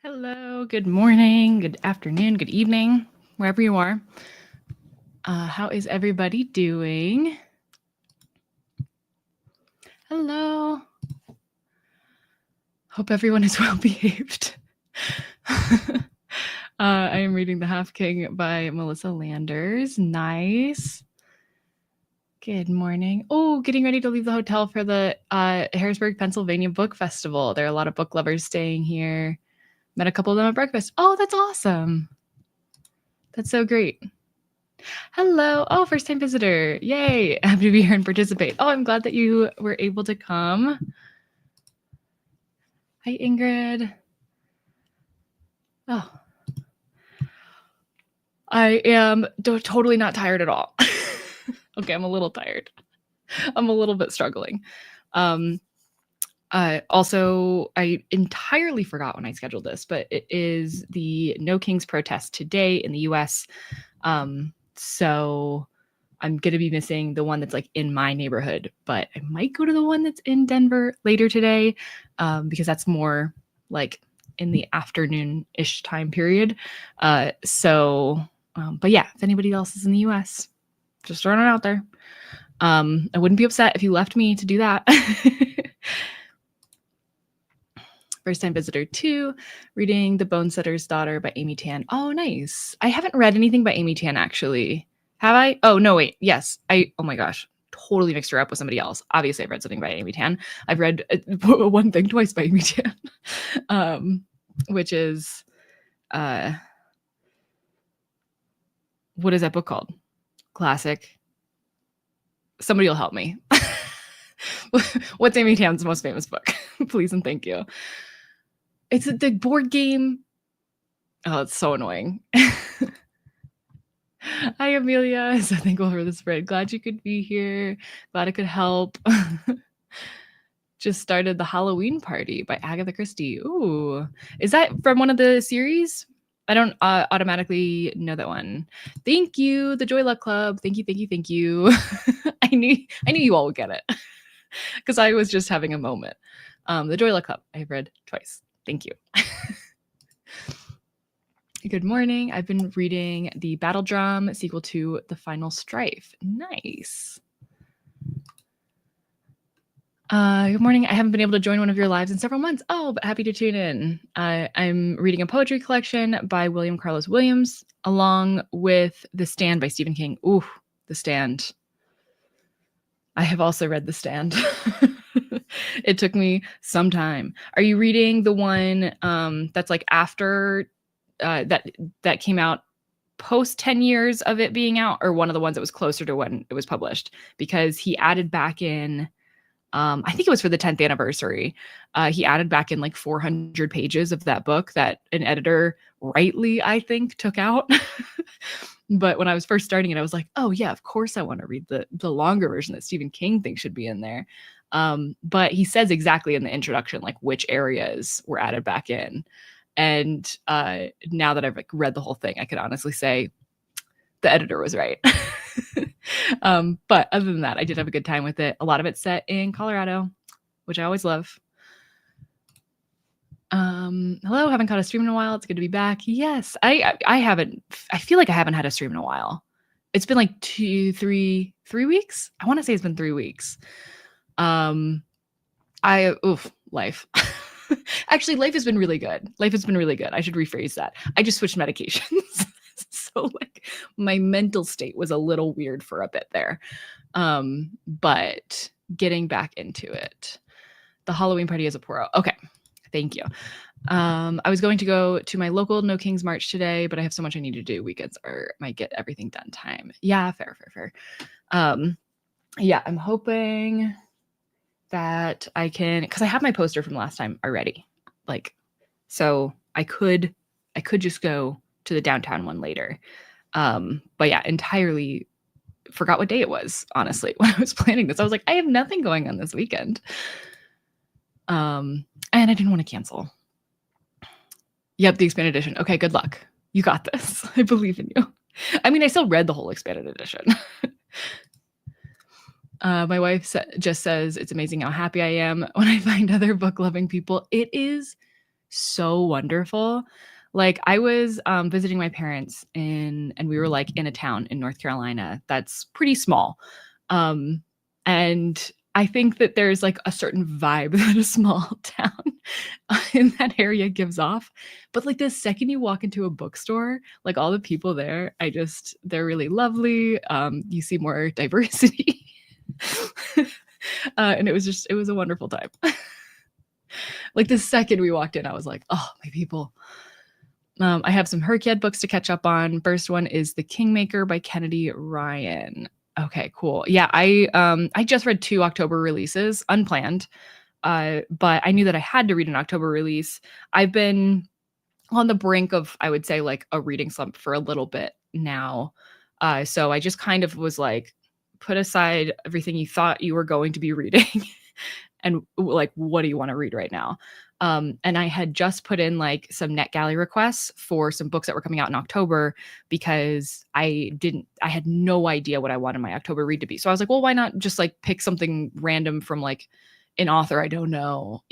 Hello, good morning, good afternoon, good evening, wherever you are. How is everybody doing? Hello. Hope everyone is well behaved. I am reading The Half King by Melissa Landers. Nice. Good morning. Oh, getting ready to leave the hotel for the Harrisburg, Pennsylvania Book Festival. There are a lot of book lovers staying here. Met a couple of them at breakfast. Oh, that's awesome. That's so great. Hello. Oh, first time visitor. Yay. Happy to be here and participate. Oh, I'm glad that you were able to come. Hi, Ingrid. Oh, I am totally not tired at all. Okay, I'm a little tired. I'm a little bit struggling. Also, I entirely forgot when I scheduled this, but it is the No Kings protest today in the US. So I'm going to be missing the one that's like in my neighborhood, but I might go to the one that's in Denver later today because that's more like in the afternoon-ish time period. But yeah, if anybody else is in the US, just throwing it out there. I wouldn't be upset if you left me to do that. First time visitor 2, reading The Bonesetter's Daughter by Amy Tan. Oh, nice. I haven't read anything by Amy Tan, actually. Have I? Oh, no, wait. Yes. Oh my gosh. Totally mixed her up with somebody else. Obviously, I've read something by Amy Tan. I've read one thing twice by Amy Tan, which is, what is that book called? Classic. Somebody will help me. What's Amy Tan's most famous book? Please and thank you. It's the board game. Oh, it's so annoying. Hi, Amelia. So thankful for the spread. Glad you could be here. Glad I could help. Just started The Halloween Party by Agatha Christie. Ooh. Is that from one of the series? I don't automatically know that one. Thank you, the Joy Luck Club. Thank you, thank you, thank you. I knew you all would get it because I was just having a moment. The Joy Luck Club, I've read twice. Thank you. Good morning. I've been reading the Battle Drum sequel to The Final Strife. Nice. Good morning. I haven't been able to join one of your lives in several months. Oh, but happy to tune in. I'm reading a poetry collection by William Carlos Williams, along with The Stand by Stephen King. Ooh, The Stand. I have also read The Stand. It took me some time. Are you reading the one that's like after that came out post 10 years of it being out, or one of the ones that was closer to when it was published? Because he added back in, I think it was for the 10th anniversary, he added back in like 400 pages of that book that an editor rightly, I think, took out. But when I was first starting it, I was like, oh yeah, of course I want to read the longer version that Stephen King thinks should be in there. But he says exactly in the introduction, like which areas were added back in. And now that I've like read the whole thing, I could honestly say the editor was right. But other than that, I did have a good time with it. A lot of it's set in Colorado, which I always love. Hello, haven't caught a stream in a while. It's good to be back. Yes, I haven't. I feel like I haven't had a stream in a while. It's been like 3 weeks. I want to say it's been 3 weeks. Life. Actually, life has been really good. Life has been really good. I should rephrase that. I just switched medications. So like my mental state was a little weird for a bit there. But getting back into it. The Halloween Party is a Poirot. Okay. Thank you. I was going to go to my local No Kings March today, but I have so much I need to do. Weekends might get everything done time. Yeah, fair. Yeah, I'm hoping that I can, because I have my poster from last time already. Like, so I could just go to the downtown one later. But yeah, entirely forgot what day it was, honestly, when I was planning this. I was like, I have nothing going on this weekend. And I didn't want to cancel. Yep, the expanded edition. Okay, good luck. You got this. I believe in you. I mean, I still read the whole expanded edition. My wife just says it's amazing how happy I am when I find other book-loving people. It is so wonderful. Like I was visiting my parents and we were like in a town in North Carolina that's pretty small. Um, and I think that there's like a certain vibe that a small town in that area gives off. But like the second you walk into a bookstore, like all the people there, they're really lovely. You see more diversity. And it was a wonderful time. Like the second we walked in, I was like, oh, my people. I have some Herkiad books to catch up on. First one is The Kingmaker by Kennedy Ryan. Okay, cool. Yeah, I just read 2 October releases, unplanned. But I knew that I had to read an October release. I've been on the brink of, I would say, like a reading slump for a little bit now. So I just kind of was like, put aside everything you thought you were going to be reading and like, what do you want to read right now? And I had just put in like some NetGalley requests for some books that were coming out in October because I had no idea what I wanted my October read to be. So I was like, well, why not just like pick something random from like an author I don't know,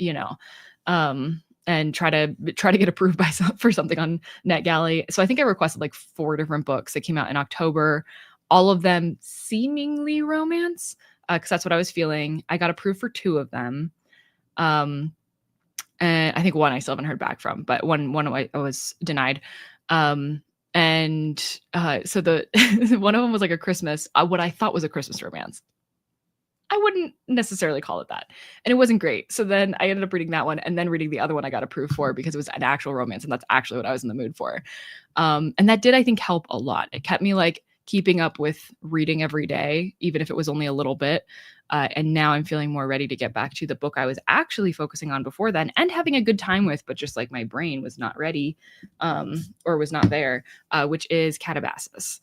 and try to get approved for something on NetGalley. So I think I requested like 4 different books that came out in October, all of them seemingly romance, because that's what I was feeling. I got approved for 2 of them. And I think one I still haven't heard back from, but one I was denied. So the one of them was like a Christmas, what I thought was a Christmas romance. I wouldn't necessarily call it that. And it wasn't great. So then I ended up reading that one and then reading the other one I got approved for because it was an actual romance. And that's actually what I was in the mood for. And that did, I think, help a lot. It kept me like keeping up with reading every day, even if it was only a little bit. And now I'm feeling more ready to get back to the book I was actually focusing on before then and having a good time with, but just like my brain was not ready or was not there, which is Catabasis.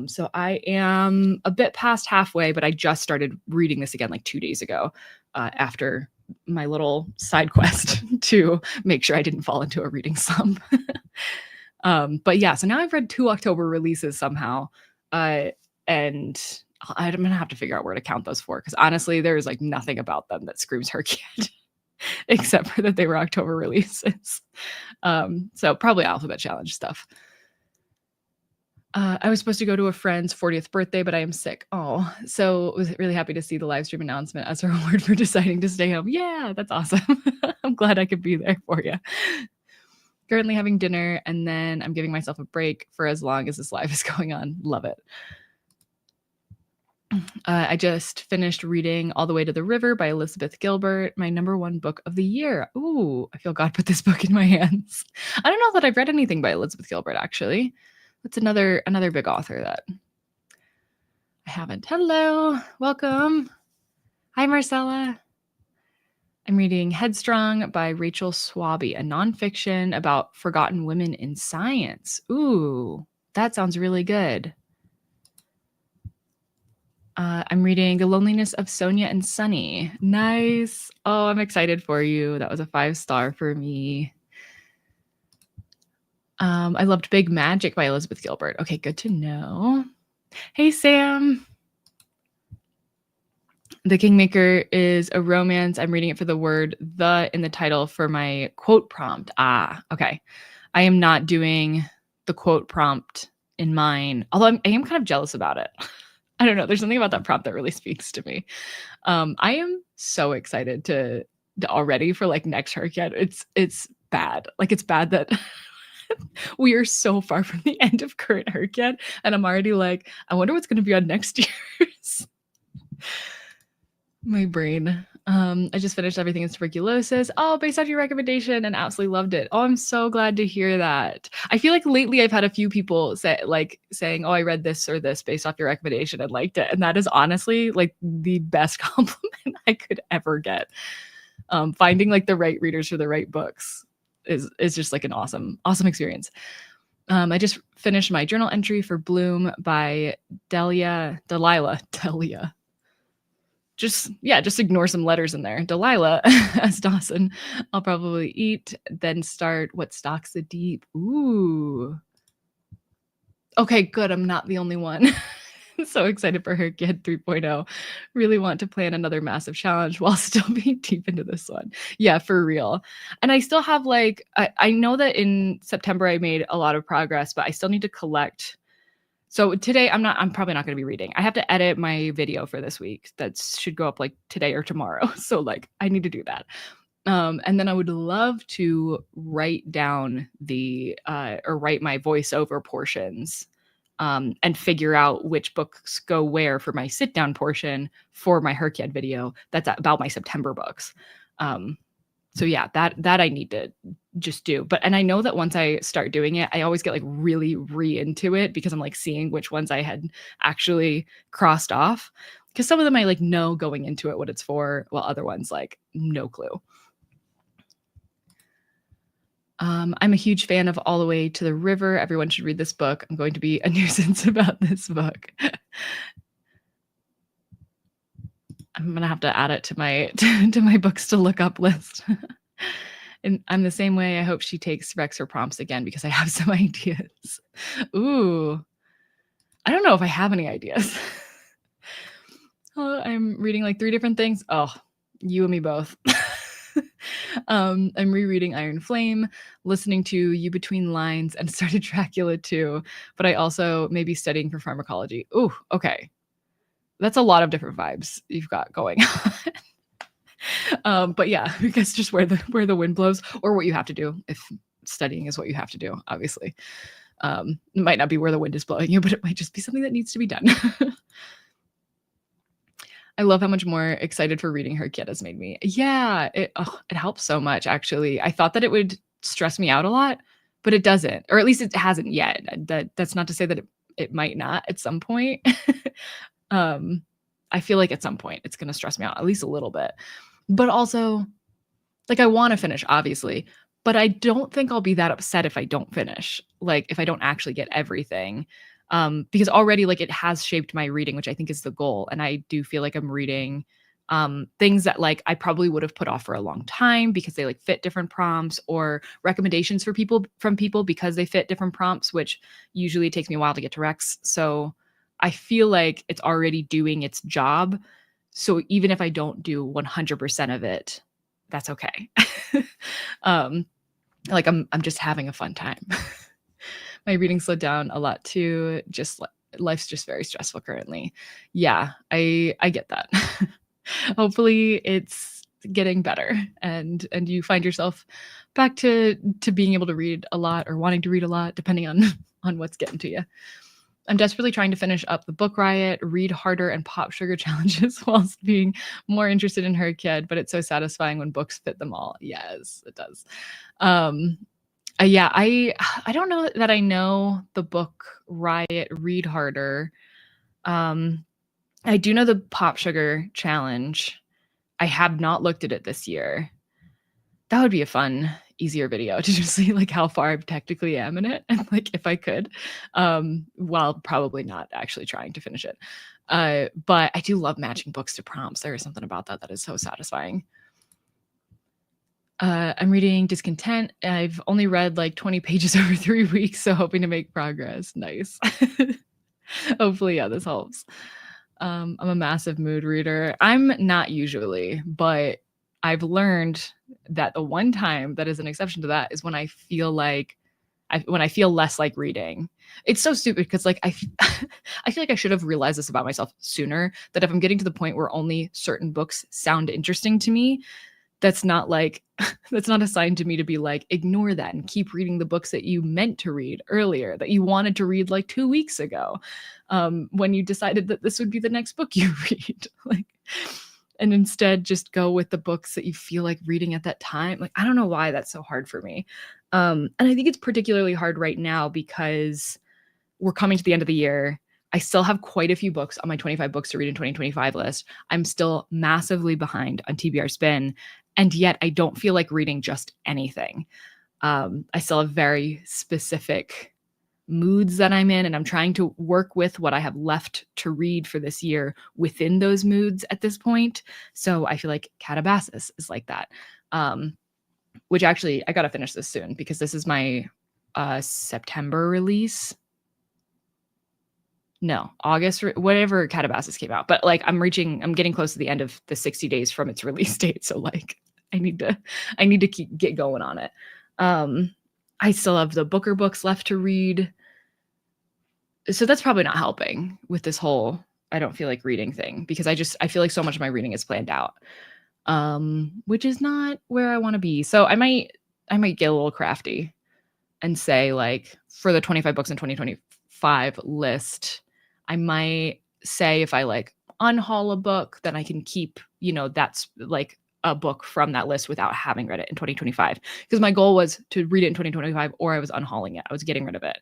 So I am a bit past halfway, but I just started reading this again like 2 days ago after my little side quest to make sure I didn't fall into a reading slump. But yeah, so now I've read 2 October releases somehow. And I'm going to have to figure out where to count those for because honestly, there's like nothing about them that screams Herkiad except for that they were October releases. So probably Alphabet Challenge stuff. I was supposed to go to a friend's 40th birthday, but I am sick. Oh, so was really happy to see the live stream announcement as a reward for deciding to stay home. Yeah, that's awesome. I'm glad I could be there for you. Currently having dinner, and then I'm giving myself a break for as long as this live is going on. Love it. I just finished reading All the Way to the River by Elizabeth Gilbert, my #1 book of the year. Ooh, I feel God put this book in my hands. I don't know that I've read anything by Elizabeth Gilbert, actually. That's another big author that I haven't. Hello, welcome. Hi, Marcella. I'm reading Headstrong by Rachel Swaby, a nonfiction about forgotten women in science. Ooh, that sounds really good. I'm reading The Loneliness of Sonia and Sunny. Nice. Oh, I'm excited for you. That was a 5-star for me. I loved Big Magic by Elizabeth Gilbert. Okay, good to know. Hey, Sam. The Kingmaker is a romance. I'm reading it for the word "the" in the title for my quote prompt. Okay. I am not doing the quote prompt in mine, although I am kind of jealous about it. I don't know. There's something about that prompt that really speaks to me. I am so excited to already for like next Herkiad. It's bad. Like it's bad that we are so far from the end of current Herkiad, and I'm already like, I wonder what's going to be on next year's. My brain. I just finished Everything is Tuberculosis. Oh, based off your recommendation and absolutely loved it. Oh, I'm so glad to hear that. I feel like lately I've had a few people saying, oh, I read this or this based off your recommendation and liked it. And that is honestly like the best compliment I could ever get. Finding like the right readers for the right books is just like an awesome experience. I just finished my journal entry for Bloom by Delilah. Just ignore some letters in there. Delilah as Dawson. I'll probably eat, then start What Stalks the Deep. Ooh. Okay, good. I'm not the only one. So excited for her Kid 3.0. Really want to plan another massive challenge while still being deep into this one. Yeah, for real. And I still have like I know that in September I made a lot of progress, but I still need to collect. So today I'm probably not going to be reading. I have to edit my video for this week. That should go up like today or tomorrow. So like I need to do that. And then I would love to write down the or write my voiceover portions, and figure out which books go where for my sit down portion for my Herkiad video. That's about my September books. So yeah, that I need to just do. But and I know that once I start doing it, I always get like really into it because I'm like seeing which ones I had actually crossed off. Because some of them I like know going into it what it's for, while other ones like no clue. I'm a huge fan of All the Way to the River. Everyone should read this book. I'm going to be a nuisance about this book. I'm going to have to add it to my to my books to look up list. And I'm the same way. I hope she takes Rex for prompts again because I have some ideas. Ooh. I don't know if I have any ideas. Oh, I'm reading like 3 different things. Oh, you and me both. I'm rereading Iron Flame, listening to You Between Lines, and started Dracula too. But I also may be studying for pharmacology. Ooh, okay. That's a lot of different vibes you've got going on. But yeah, I guess just where the wind blows, or what you have to do if studying is what you have to do, obviously. It might not be where the wind is blowing you, but it might just be something that needs to be done. I love how much more excited for reading Her Kid has made me. Yeah, it helps so much, actually. I thought that it would stress me out a lot, but it doesn't, or at least it hasn't yet. That's not to say that it might not at some point. I feel like at some point it's going to stress me out at least a little bit. But also, like, I want to finish, obviously, but I don't think I'll be that upset if I don't finish, like, if I don't actually get everything. Because already, like, it has shaped my reading, which I think is the goal. And I do feel like I'm reading things that like I probably would have put off for a long time because they like fit different prompts, or recommendations for people from people because they fit different prompts, which usually takes me a while to get to Rex. So I feel like it's already doing its job. So even if I don't do 100% of it, that's okay. um, like I'm just having a fun time. My reading slowed down a lot too. Just life's just very stressful currently. Yeah, I get that. Hopefully it's getting better and you find yourself back to being able to read a lot or wanting to read a lot, depending on on what's getting to you. I'm desperately trying to finish up the Book Riot, read harder, and pop sugar challenges whilst being more interested in Her Kid, but it's so satisfying when books fit them all. Yes, it does. Yeah, I don't know that I know the Book Riot read harder. I do know the pop sugar challenge. I have not looked at it this year. That would be a fun, easier video to just see like how far I technically am in it, and like if I could, while probably not actually trying to finish it. But I do love matching books to prompts. There is something about that is so satisfying. I'm reading Discontent. I've only read like 20 pages over 3 weeks, so hoping to make progress. Nice. Hopefully, yeah, this helps. I'm a massive mood reader. I'm not usually, but I've learned that the one time that is an exception to that is when I feel like when I feel less like reading. It's so stupid because like I feel like I should have realized this about myself sooner, that if I'm getting to the point where only certain books sound interesting to me, that's not like that's not a sign to me to be like, ignore that and keep reading the books that you meant to read earlier, that you wanted to read like 2 weeks ago, when you decided that this would be the next book you read. Like, and instead just go with the books that you feel like reading at that time. Like, I don't know why that's so hard for me. And I think it's particularly hard right now because we're coming to the end of the year. I still have quite a few books on my 25 books to read in 2025 list. I'm still massively behind on TBR Spin, and yet I don't feel like reading just anything. I still have very specific moods that I'm in, and I'm trying to work with what I have left to read for this year within those moods at this point. So I feel like Catabasis is like that, which actually I got to finish this soon because this is my September release. No, August, whatever Calabasas came out. But like I'm getting close to the end of the 60 days from its release date. So like I need to get going on it. I still have the Booker books left to read. So that's probably not helping with this whole I don't feel like reading thing because I feel like so much of my reading is planned out. Which is not where I want to be. So I might get a little crafty and say like for the 25 books in 2025 list, I might say if I like unhaul a book, then I can keep, that's like a book from that list without having read it in 2025. Because my goal was to read it in 2025 or I was unhauling it. I was getting rid of it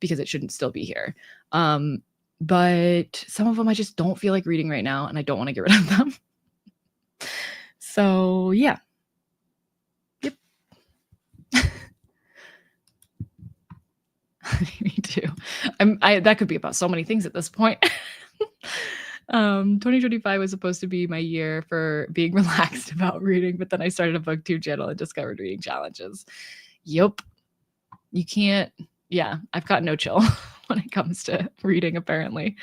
because it shouldn't still be here. But some of them I just don't feel like reading right now and I don't want to get rid of them. So yeah. Yep. Me too. That could be about so many things at this point. 2025 was supposed to be my year for being relaxed about reading, but then I started a booktube channel and discovered reading challenges. Yep. You can't, yeah, I've got no chill when it comes to reading, apparently.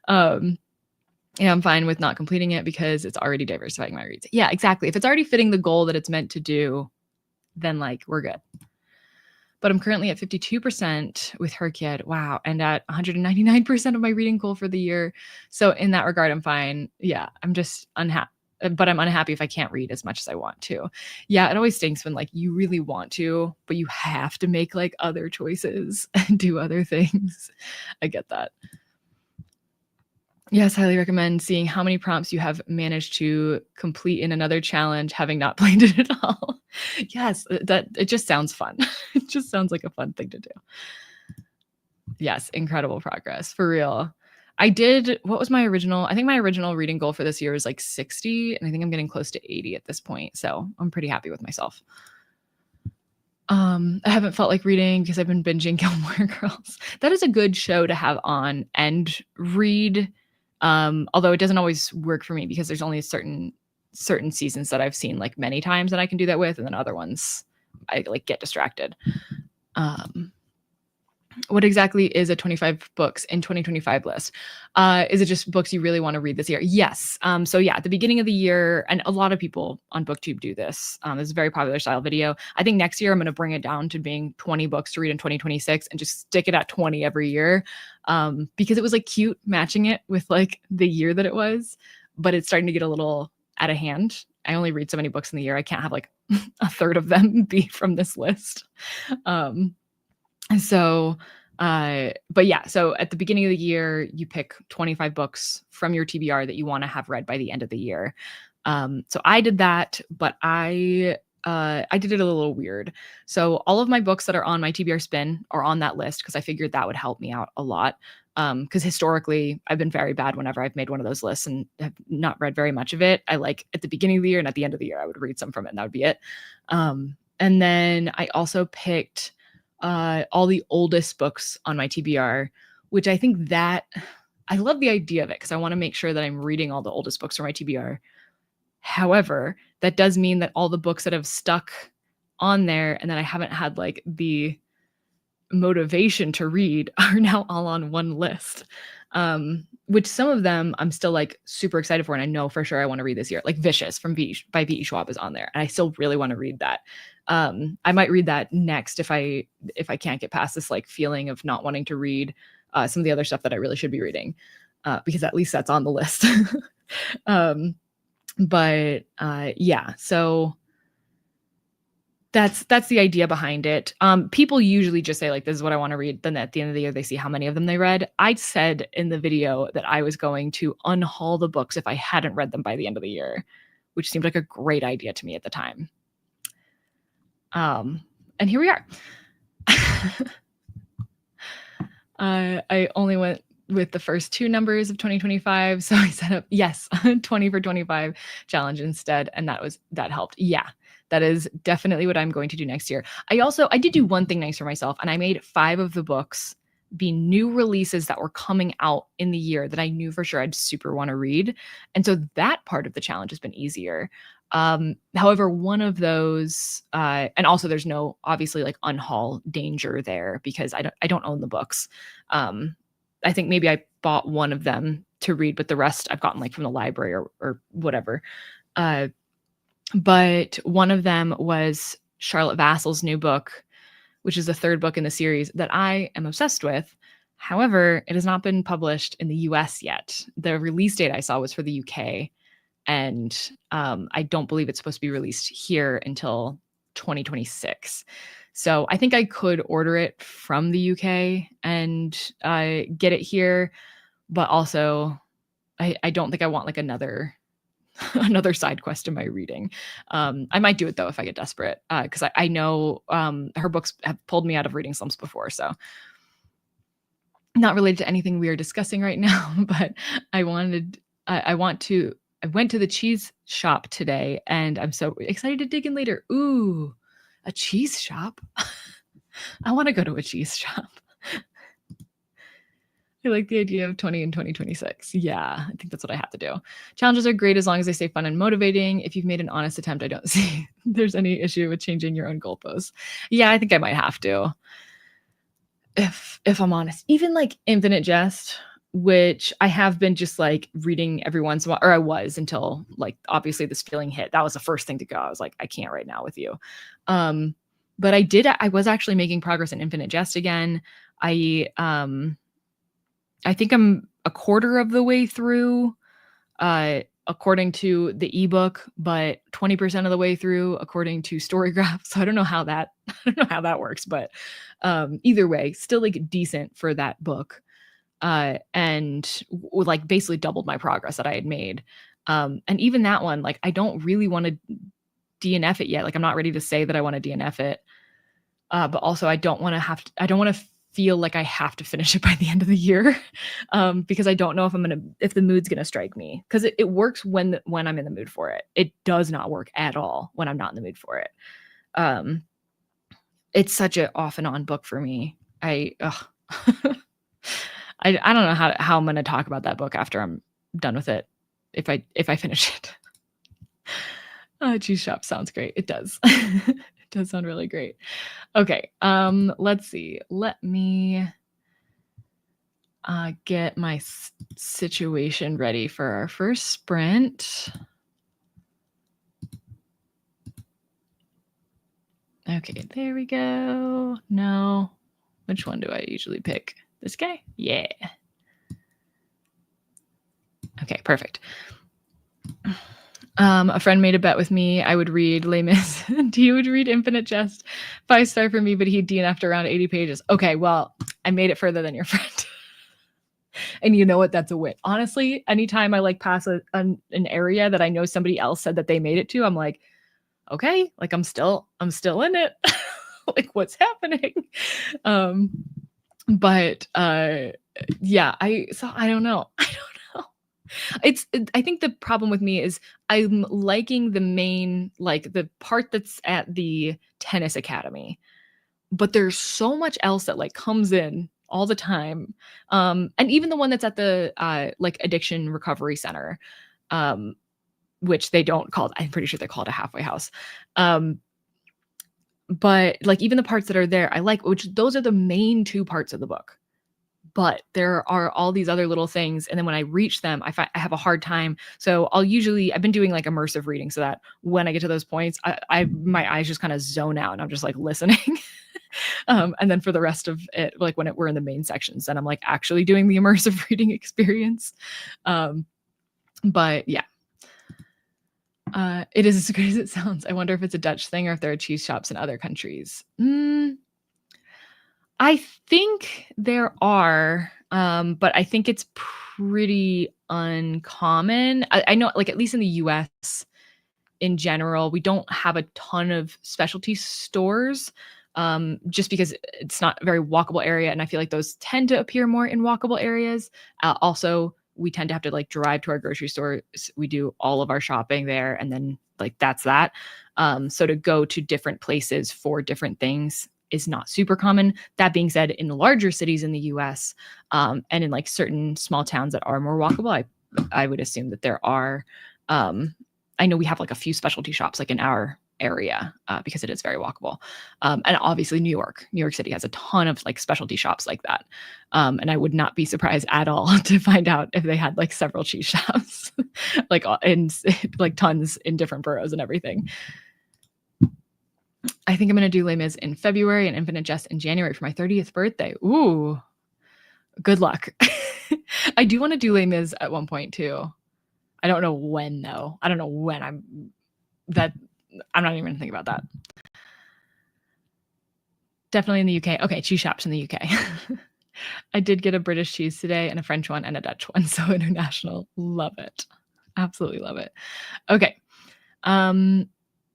Yeah, I'm fine with not completing it because it's already diversifying my reads. Yeah, exactly. If it's already fitting the goal that it's meant to do, then like we're good. But I'm currently at 52% with Her Kid. Wow. And at 199% of my reading goal for the year. So in that regard, I'm fine. Yeah. I'm just unhappy. But I'm unhappy if I can't read as much as I want to. Yeah, it always stinks when like you really want to, but you have to make like other choices and do other things. I get that. Yes, highly recommend seeing how many prompts you have managed to complete in another challenge, having not played it at all. Yes, that it just sounds fun. It just sounds like a fun thing to do. Yes, incredible progress for real. What was my original? I think my original reading goal for this year was like 60, and I think I'm getting close to 80 at this point. So I'm pretty happy with myself. I haven't felt like reading because I've been binging Gilmore Girls. That is a good show to have on and read. Although it doesn't always work for me because there's only certain seasons that I've seen like many times that I can do that with, and then other ones I like get distracted. What exactly is a 25 books in 2025 list? Is it just books you really want to read this year? Yes. So yeah, at the beginning of the year, and a lot of people on BookTube do this. This is a very popular style video. I think next year I'm going to bring it down to being 20 books to read in 2026 and just stick it at 20 every year. Because it was like cute matching it with like the year that it was, but it's starting to get a little out of hand. I only read so many books in the year. I can't have like a third of them be from this list. So, but yeah, so at the beginning of the year, you pick 25 books from your TBR that you want to have read by the end of the year. So I did that, but I did it a little weird. So all of my books that are on my TBR spin are on that list because I figured that would help me out a lot. Because historically I've been very bad whenever I've made one of those lists and have not read very much of it. I like at the beginning of the year and at the end of the year, I would read some from it and that would be it. And then I also picked all the oldest books on my TBR, which I think that I love the idea of it because I want to make sure that I'm reading all the oldest books from my TBR. However, that does mean that all the books that have stuck on there and that I haven't had like the motivation to read are now all on one list. Which some of them I'm still like super excited for and I know for sure I want to read this year. Like Vicious by V.E. Schwab is on there and I still really want to read that. I might read that next if I can't get past this like feeling of not wanting to read some of the other stuff that I really should be reading, because at least that's on the list. But yeah, so that's the idea behind it. People usually just say like, this is what I want to read. Then at the end of the year, they see how many of them they read. I said in the video that I was going to unhaul the books if I hadn't read them by the end of the year, which seemed like a great idea to me at the time. And here we are. I only went with the first two numbers of 2025. So I set up, yes, 20 for 25 challenge instead. And that helped. Yeah, that is definitely what I'm going to do next year. I did do one thing nice for myself and I made 5 of the books be new releases that were coming out in the year that I knew for sure I'd super want to read. And so that part of the challenge has been easier. However, one of those, and also there's no obviously like unhaul danger there because I don't own the books. I think maybe I bought one of them to read, but the rest I've gotten like from the library or whatever. But one of them was Charlotte Vassel's new book, which is the third book in the series that I am obsessed with. However, it has not been published in the US yet. The release date I saw was for the UK, and I don't believe it's supposed to be released here until 2026. So I think I could order it from the UK and get it here, but also I don't think I want like another side quest in my reading. I might do it though if I get desperate, because I know her books have pulled me out of reading slumps before. So not related to anything we are discussing right now, but I went to the cheese shop today, and I'm so excited to dig in later. Ooh, a cheese shop. I want to go to a cheese shop. I like the idea of 20 and 2026. Yeah, I think that's what I have to do. Challenges are great as long as they stay fun and motivating. If you've made an honest attempt, I don't see there's any issue with changing your own goalposts. Yeah, I think I might have to. If I'm honest, even like Infinite Jest, which I have been just like reading every once in a while, or I was until like obviously this feeling hit. That was the first thing to go. I was like, I can't right now with you. But I was actually making progress in Infinite Jest again. I think I'm a quarter of the way through, according to the ebook, but 20% of the way through according to Storygraph. So I don't know how that works, but either way, still like decent for that book, and like basically doubled my progress that I had made. And even that one, like I don't really want to DNF it yet. Like I'm not ready to say that I want to DNF it, but also I don't want to feel like I have to finish it by the end of the year, because I don't know if the mood's gonna strike me. Because it works when I'm in the mood for it. It does not work at all when I'm not in the mood for it. It's such an off and on book for me. I don't know how I'm gonna talk about that book after I'm done with it. If I finish it. Cheese shop sounds great. It does. It does sound really great. Okay, let's see. Let me get my situation ready for our first sprint. Okay, there we go. No, which one do I usually pick? This guy? Yeah. Okay, perfect. A friend made a bet with me. I would read Les Mis and he would read Infinite Jest. 5-star for me, but he'd DNF'd around 80 pages. Okay, well, I made it further than your friend. And you know what? That's a win. Honestly, anytime I like pass an area that I know somebody else said that they made it to, I'm like, okay, like I'm still in it. Like what's happening? But yeah, I don't know. I think the problem with me is I'm liking the main, like the part that's at the tennis academy, but there's so much else that like comes in all the time. And even the one that's at the like addiction recovery center, which they don't call it, I'm pretty sure they call it a halfway house. But like even the parts that are there, I like, which those are the main two parts of the book. But there are all these other little things. And then when I reach them, I have a hard time. So I've been doing like immersive reading so that when I get to those points, my eyes just kind of zone out and I'm just like listening. And then for the rest of it, like when we're in the main sections, then I'm like actually doing the immersive reading experience. But yeah, it is as great as it sounds. I wonder if it's a Dutch thing or if there are cheese shops in other countries. I think there are, but I think it's pretty uncommon. I know, like, at least in the US in general, we don't have a ton of specialty stores, just because it's not a very walkable area. And I feel like those tend to appear more in walkable areas. Also, we tend to have to like drive to our grocery stores. We do all of our shopping there, and then like that's that. So to go to different places for different things is not super common. That being said, in the larger cities in the US, and in like certain small towns that are more walkable, I would assume that there are. I know we have like a few specialty shops like in our area because it is very walkable. And obviously New York City has a ton of like specialty shops like that. And I would not be surprised at all to find out if they had like several cheese shops, like in like tons in different boroughs and everything. I think I'm going to do Les Mis in February and Infinite Jest in January for my 30th birthday. Ooh, good luck. I do want to do Les Mis at one point too. I don't know when though. I don't know when I'm not even thinking about that. Definitely in the UK. Okay, cheese shops in the UK. I did get a British cheese today and a French one and a Dutch one. So international. Love it. Absolutely love it. Okay.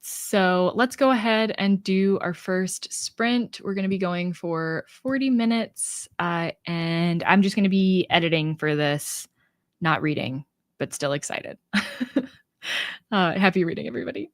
So let's go ahead and do our first sprint. We're going to be going for 40 minutes. And I'm just going to be editing for this, not reading, but still excited. Happy reading, everybody.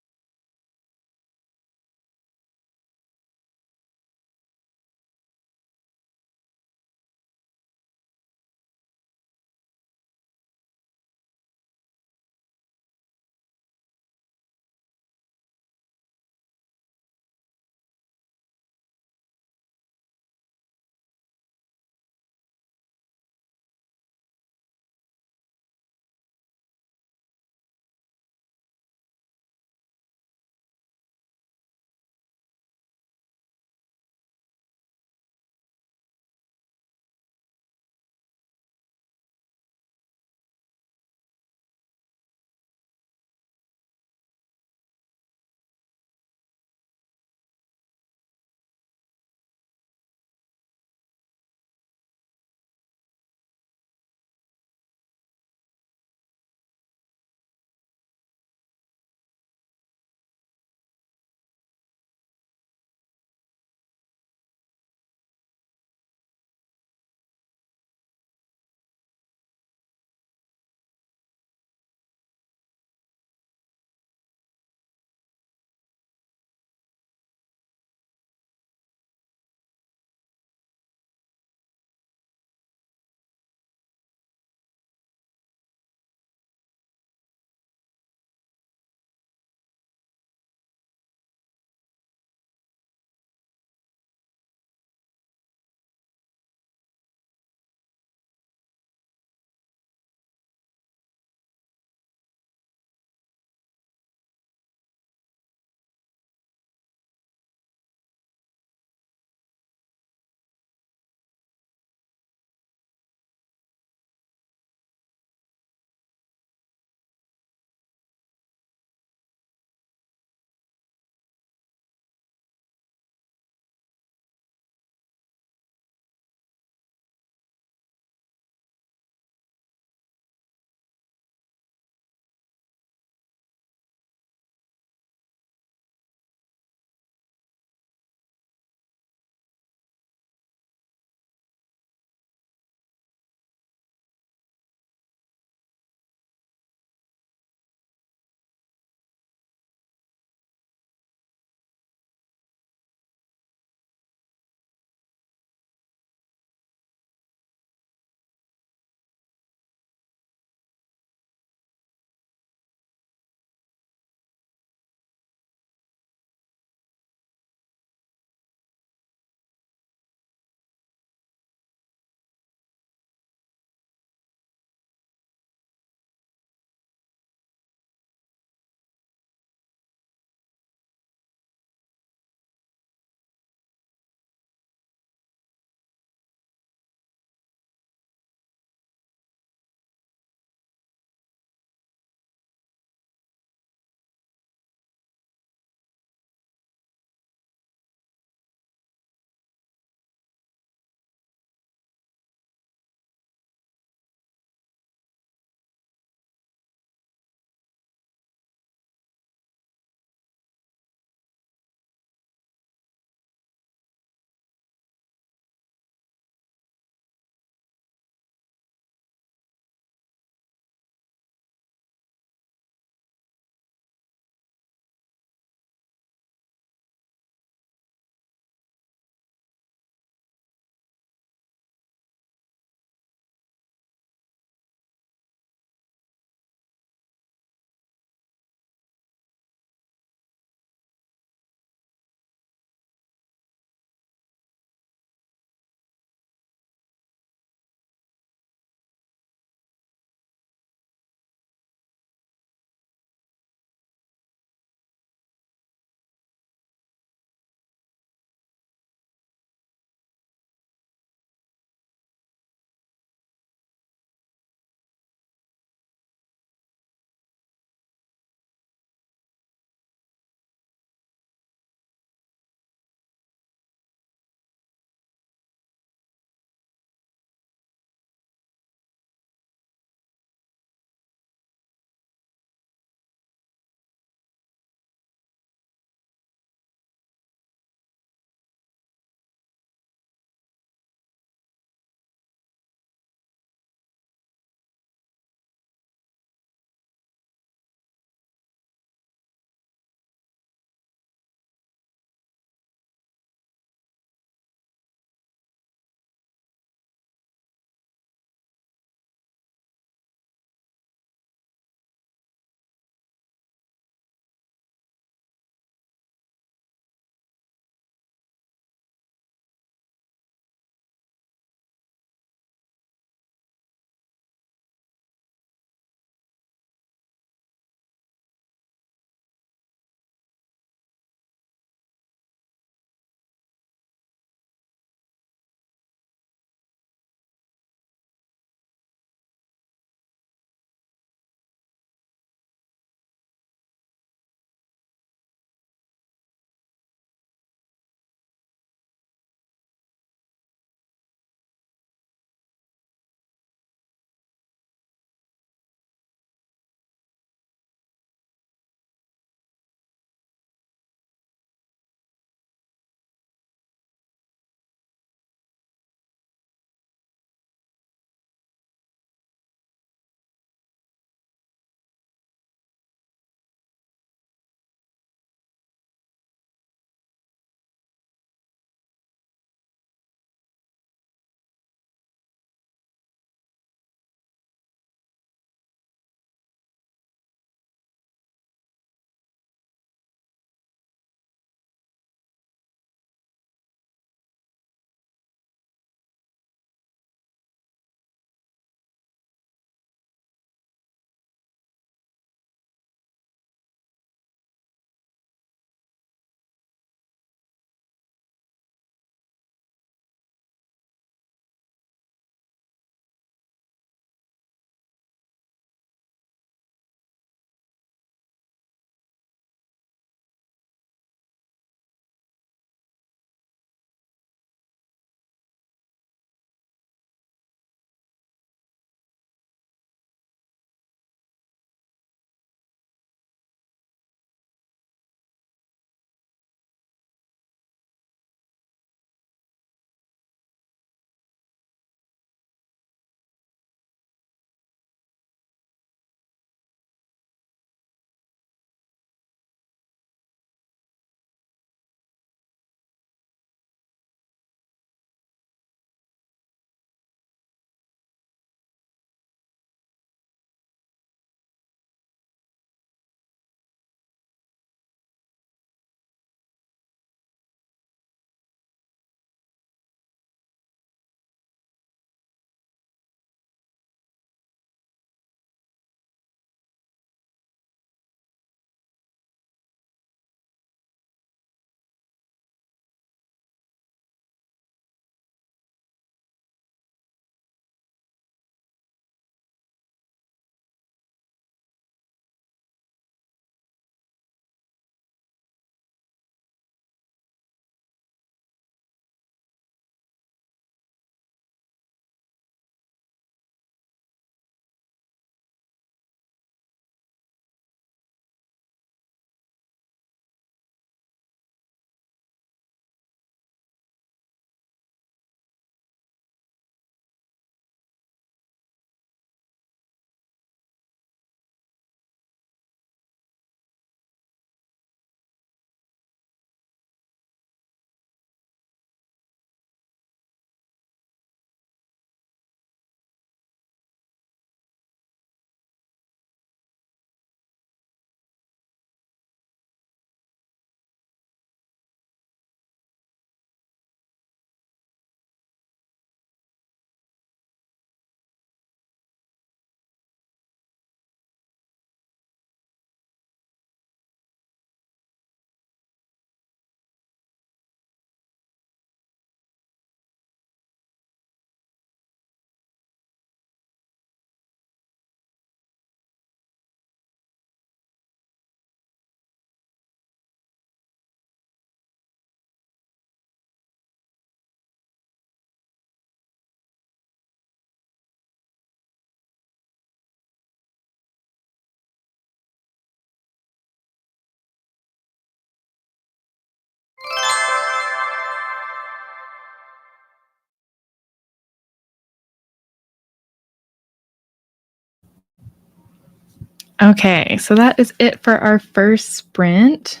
Okay, so that is it for our first sprint.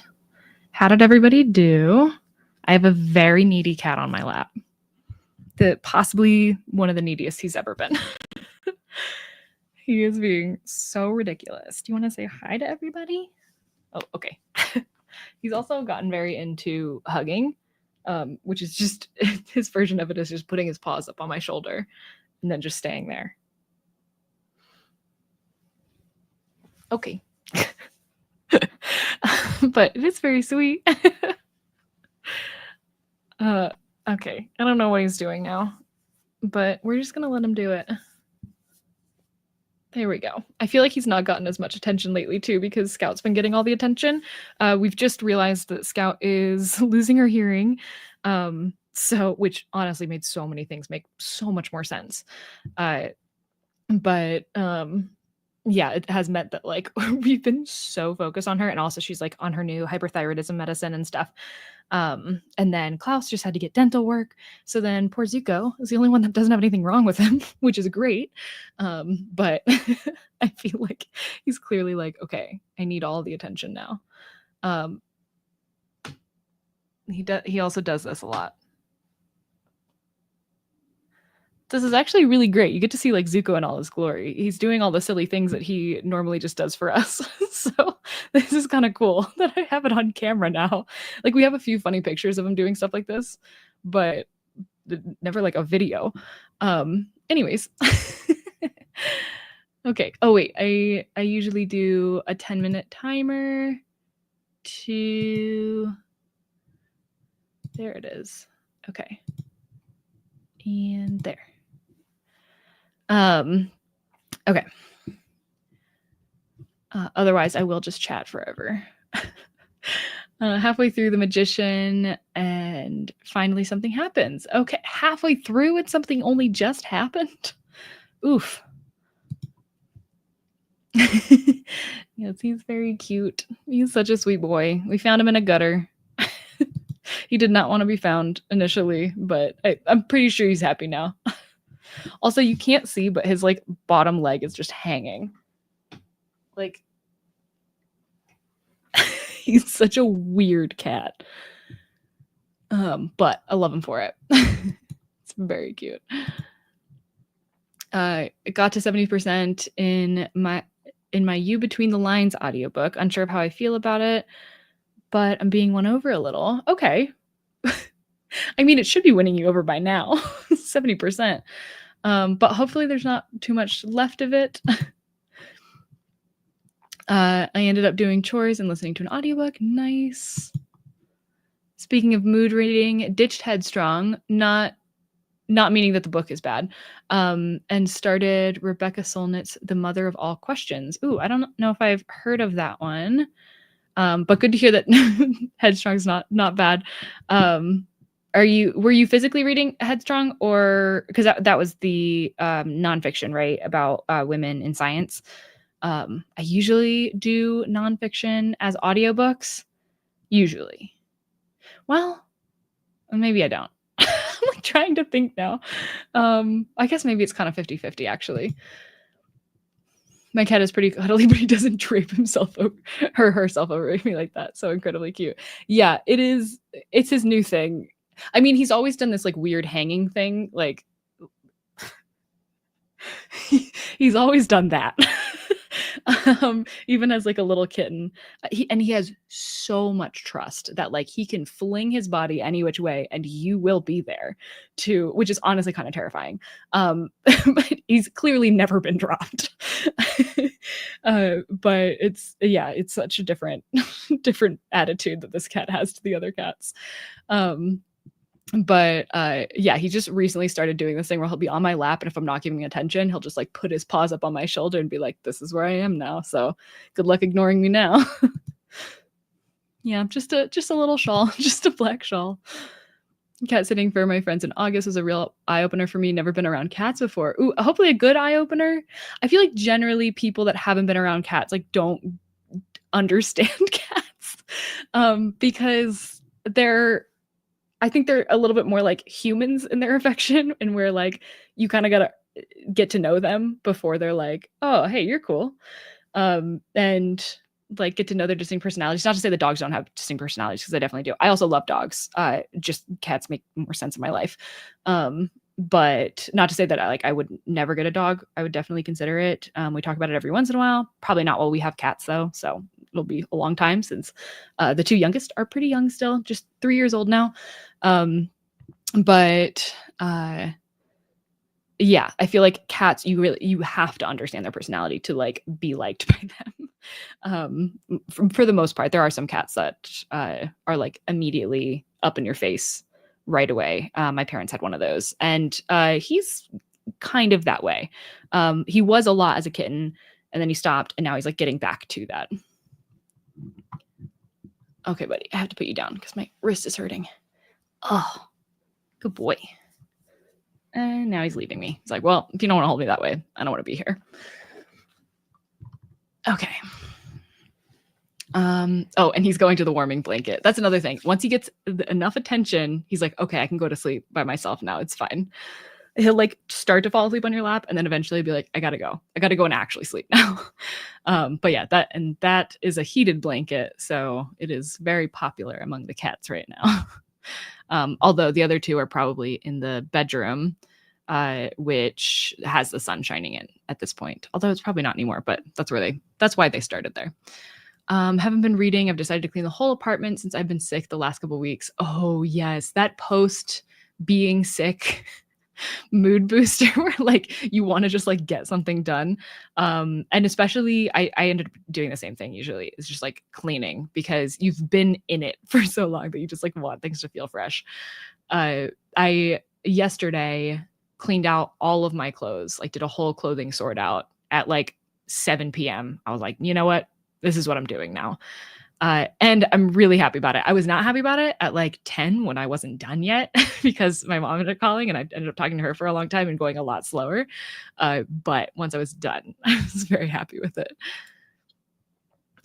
How did everybody do? I have a very needy cat on my lap. Possibly one of the neediest he's ever been. He is being so ridiculous. Do you want to say hi to everybody? Oh, okay. He's also gotten very into hugging, which is just his version of it is just putting his paws up on my shoulder and then just staying there. Okay. But it is very sweet. Okay. I don't know what he's doing now, but we're just going to let him do it. There we go. I feel like he's not gotten as much attention lately too because Scout's been getting all the attention. We've just realized that Scout is losing her hearing. So which honestly made so many things make so much more sense. But yeah, it has meant that like we've been so focused on her, and also she's like on her new hyperthyroidism medicine and stuff. And then Klaus just had to get dental work. So then poor Zuko is the only one that doesn't have anything wrong with him, which is great. But I feel like he's clearly like, okay, I need all the attention now. He also does this a lot. This is actually really great. You get to see like Zuko in all his glory. He's doing all the silly things that he normally just does for us. So this is kind of cool that I have it on camera now. Like we have a few funny pictures of him doing stuff like this, but never like a video. Anyways. Okay. Oh wait, I usually do a 10-minute timer to there it is. Okay. And there. Okay. Otherwise, I will just chat forever. Halfway through The Magician, and finally something happens. Okay, halfway through and something only just happened? Oof. Yes, he's very cute. He's such a sweet boy. We found him in a gutter. He did not want to be found initially, but I'm pretty sure he's happy now. Also, you can't see, but his like bottom leg is just hanging. Like, he's such a weird cat. But I love him for it. It's very cute. It got to 70% in my You Between the Lines audiobook. Unsure of how I feel about it, but I'm being won over a little. Okay. I mean, it should be winning you over by now. 70%. But hopefully there's not too much left of it. I ended up doing chores and listening to an audiobook. Nice. Speaking of mood reading, ditched Headstrong, not meaning that the book is bad, and started Rebecca Solnit's The Mother of All Questions. Ooh, I don't know if I've heard of that one, but good to hear that Headstrong's not bad. Were you physically reading Headstrong, or because that was the nonfiction, right, about women in science? I usually do nonfiction as audiobooks. Usually. Well, maybe I don't. I'm like trying to think now. I guess maybe it's kind of 50-50 actually. My cat is pretty cuddly, but he doesn't drape himself over herself over me like that. So incredibly cute. Yeah, it is. It's his new thing. I mean, he's always done this like weird hanging thing. Like he's always done that. Even as like a little kitten, he has so much trust that like he can fling his body any which way and you will be there too, which is honestly kind of terrifying. But he's clearly never been dropped. But it's such a different attitude that this cat has to the other cats. But yeah, he just recently started doing this thing where he'll be on my lap, and if I'm not giving attention, he'll just like put his paws up on my shoulder and be like, this is where I am now, so good luck ignoring me now. Yeah, just a little shawl. Just a black shawl. Cat sitting for my friends in August was a real eye-opener for me. Never been around cats before. Ooh, hopefully a good eye-opener. I feel like generally people that haven't been around cats like don't understand cats, because I think they're a little bit more like humans in their affection, and where like you kind of gotta get to know them before they're like, oh, hey, you're cool. and like get to know their distinct personalities. Not to say that dogs don't have distinct personalities, because I definitely do. I also love dogs. Just cats make more sense in my life. But not to say that I would never get a dog. I would definitely consider it. We talk about it every once in a while. Probably not while we have cats though. So it'll be a long time, since the two youngest are pretty young still, just 3 years old now. But yeah, I feel like cats, you have to understand their personality to like be liked by them. For the most part, there are some cats that are like immediately up in your face right away. My parents had one of those, and he's kind of that way. He was a lot as a kitten, and then he stopped, and now he's like getting back to that. Okay, buddy, I have to put you down because my wrist is hurting. Oh, good boy. And now he's leaving me. He's like, well, if you don't want to hold me that way, I don't want to be here. Okay. Oh, and he's going to the warming blanket. That's another thing. Once he gets enough attention, he's like, okay, I can go to sleep by myself now. It's fine. He'll like start to fall asleep on your lap, and then eventually be like, I gotta go and actually sleep now. But yeah, that is a heated blanket, so it is very popular among the cats right now. Although the other two are probably in the bedroom, which has the sun shining in at this point. Although it's probably not anymore, but that's why they started there. Haven't been reading. I've decided to clean the whole apartment since I've been sick the last couple of weeks. Oh yes, that post being sick mood booster where like you want to just like get something done. And especially I ended up doing the same thing usually. It's just like cleaning, because you've been in it for so long that you just like want things to feel fresh. I yesterday cleaned out all of my clothes, like did a whole clothing sort out at like 7 p.m. I was like, you know what? This is what I'm doing now. And I'm really happy about it. I was not happy about it at like 10 when I wasn't done yet because my mom ended up calling, and I ended up talking to her for a long time and going a lot slower. But once I was done, I was very happy with it.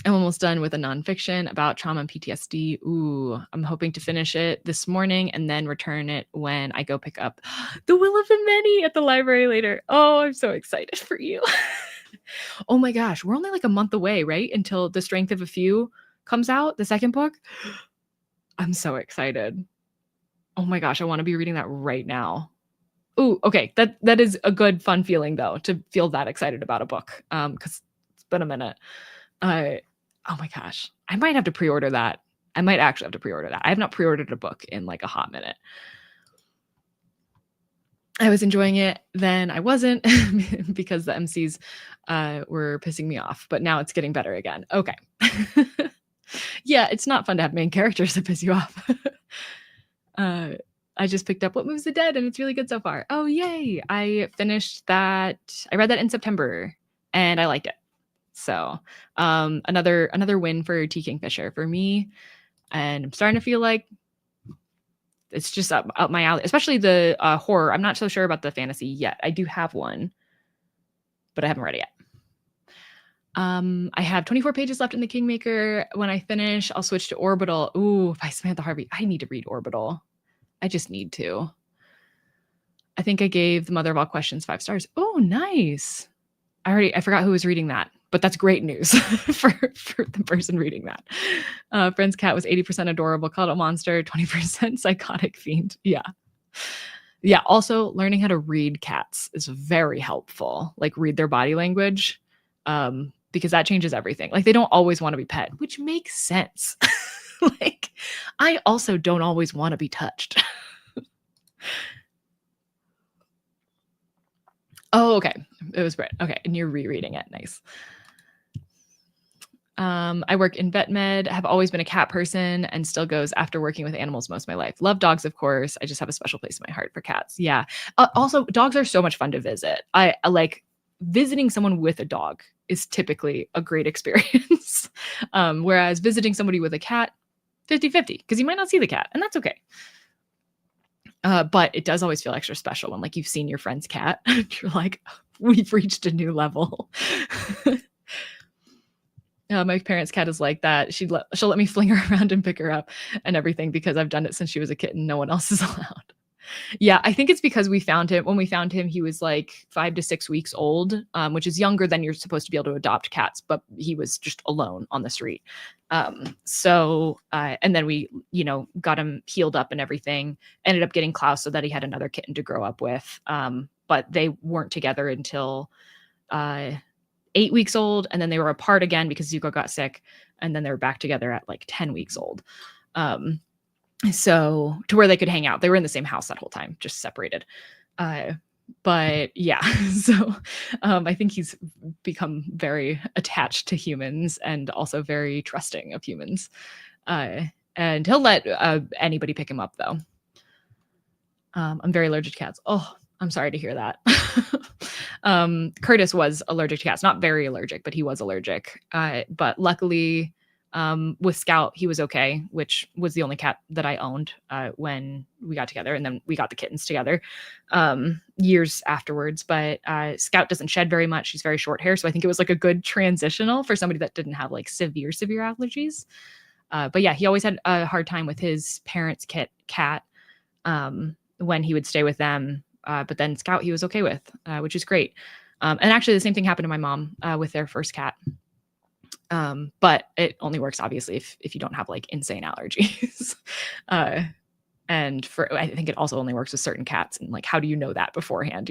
I'm almost done with a nonfiction about trauma and PTSD. Ooh, I'm hoping to finish it this morning and then return it when I go pick up The Will of the Many at the library later. Oh, I'm so excited for you. Oh my gosh, we're only like a month away, right? Until The Strength of a Few comes out, the second book. I'm so excited. Oh my gosh, I want to be reading that right now. Ooh, okay. That is a good, fun feeling though, to feel that excited about a book. Because it's been a minute. Oh my gosh. I might have to pre-order that. I might actually have to pre-order that. I have not pre-ordered a book in like a hot minute. I was enjoying it, then I wasn't because the MCs were pissing me off, but now it's getting better again. Okay. Yeah, it's not fun to have main characters that piss you off. I just picked up What Moves the Dead, and it's really good so far. Oh, yay. I finished that. I read that in September, and I liked it. So another win for T. Kingfisher for me. And I'm starting to feel like it's just up my alley, especially the horror. I'm not so sure about the fantasy yet. I do have one, but I haven't read it yet. I have 24 pages left in The Kingmaker. When I finish, I'll switch to Orbital. Ooh, by Samantha Harvey. I need to read Orbital. I just need to. I think I gave The Mother of All Questions 5 stars. Oh, nice. I forgot who was reading that, but that's great news for the person reading that. Friend's cat was 80% adorable, called a monster, 20% psychotic fiend. Yeah. Yeah. Also, learning how to read cats is very helpful. Like read their body language. Because that changes everything. Like they don't always want to be pet, which makes sense. Like I also don't always want to be touched. Oh, okay. It was Brit. Okay. And you're rereading it. Nice. I work in vet med, have always been a cat person and still goes after working with animals most of my life. Love dogs, of course. I just have a special place in my heart for cats. Yeah. Also, dogs are so much fun to visit. I like visiting someone with a dog is typically a great experience. Whereas visiting somebody with a cat, 50-50, because you might not see the cat, and that's okay. But it does always feel extra special when like you've seen your friend's cat. You're like, we've reached a new level. My parents' cat is like that. She'll let me fling her around and pick her up and everything because I've done it since she was a kitten. No one else is allowed. Yeah, I think it's because we found him when we found him, he was like 5 to 6 weeks old, which is younger than you're supposed to be able to adopt cats, but he was just alone on the street. And then we, got him healed up and everything, ended up getting Klaus so that he had another kitten to grow up with. But they weren't together until 8 weeks old, and then they were apart again because Zuko got sick, and then they were back together at like 10 weeks old. So to where they could hang out. They were in the same house that whole time, just separated. But yeah, so I think he's become very attached to humans and also very trusting of humans. And he'll let anybody pick him up, though. I'm very allergic to cats. Oh, I'm sorry to hear that. Curtis was allergic to cats, not very allergic, but he was allergic. But luckily, with Scout, he was okay, which was the only cat that I owned when we got together. And then we got the kittens together years afterwards. But Scout doesn't shed very much. She's very short hair. So I think it was like a good transitional for somebody that didn't have like severe allergies. But yeah, he always had a hard time with his parents' cat when he would stay with them. But then Scout, he was okay with, which is great. And actually, the same thing happened to my mom with their first cat. But it only works obviously if you don't have like insane allergies. And I think it also only works with certain cats. And like, how do you know that beforehand?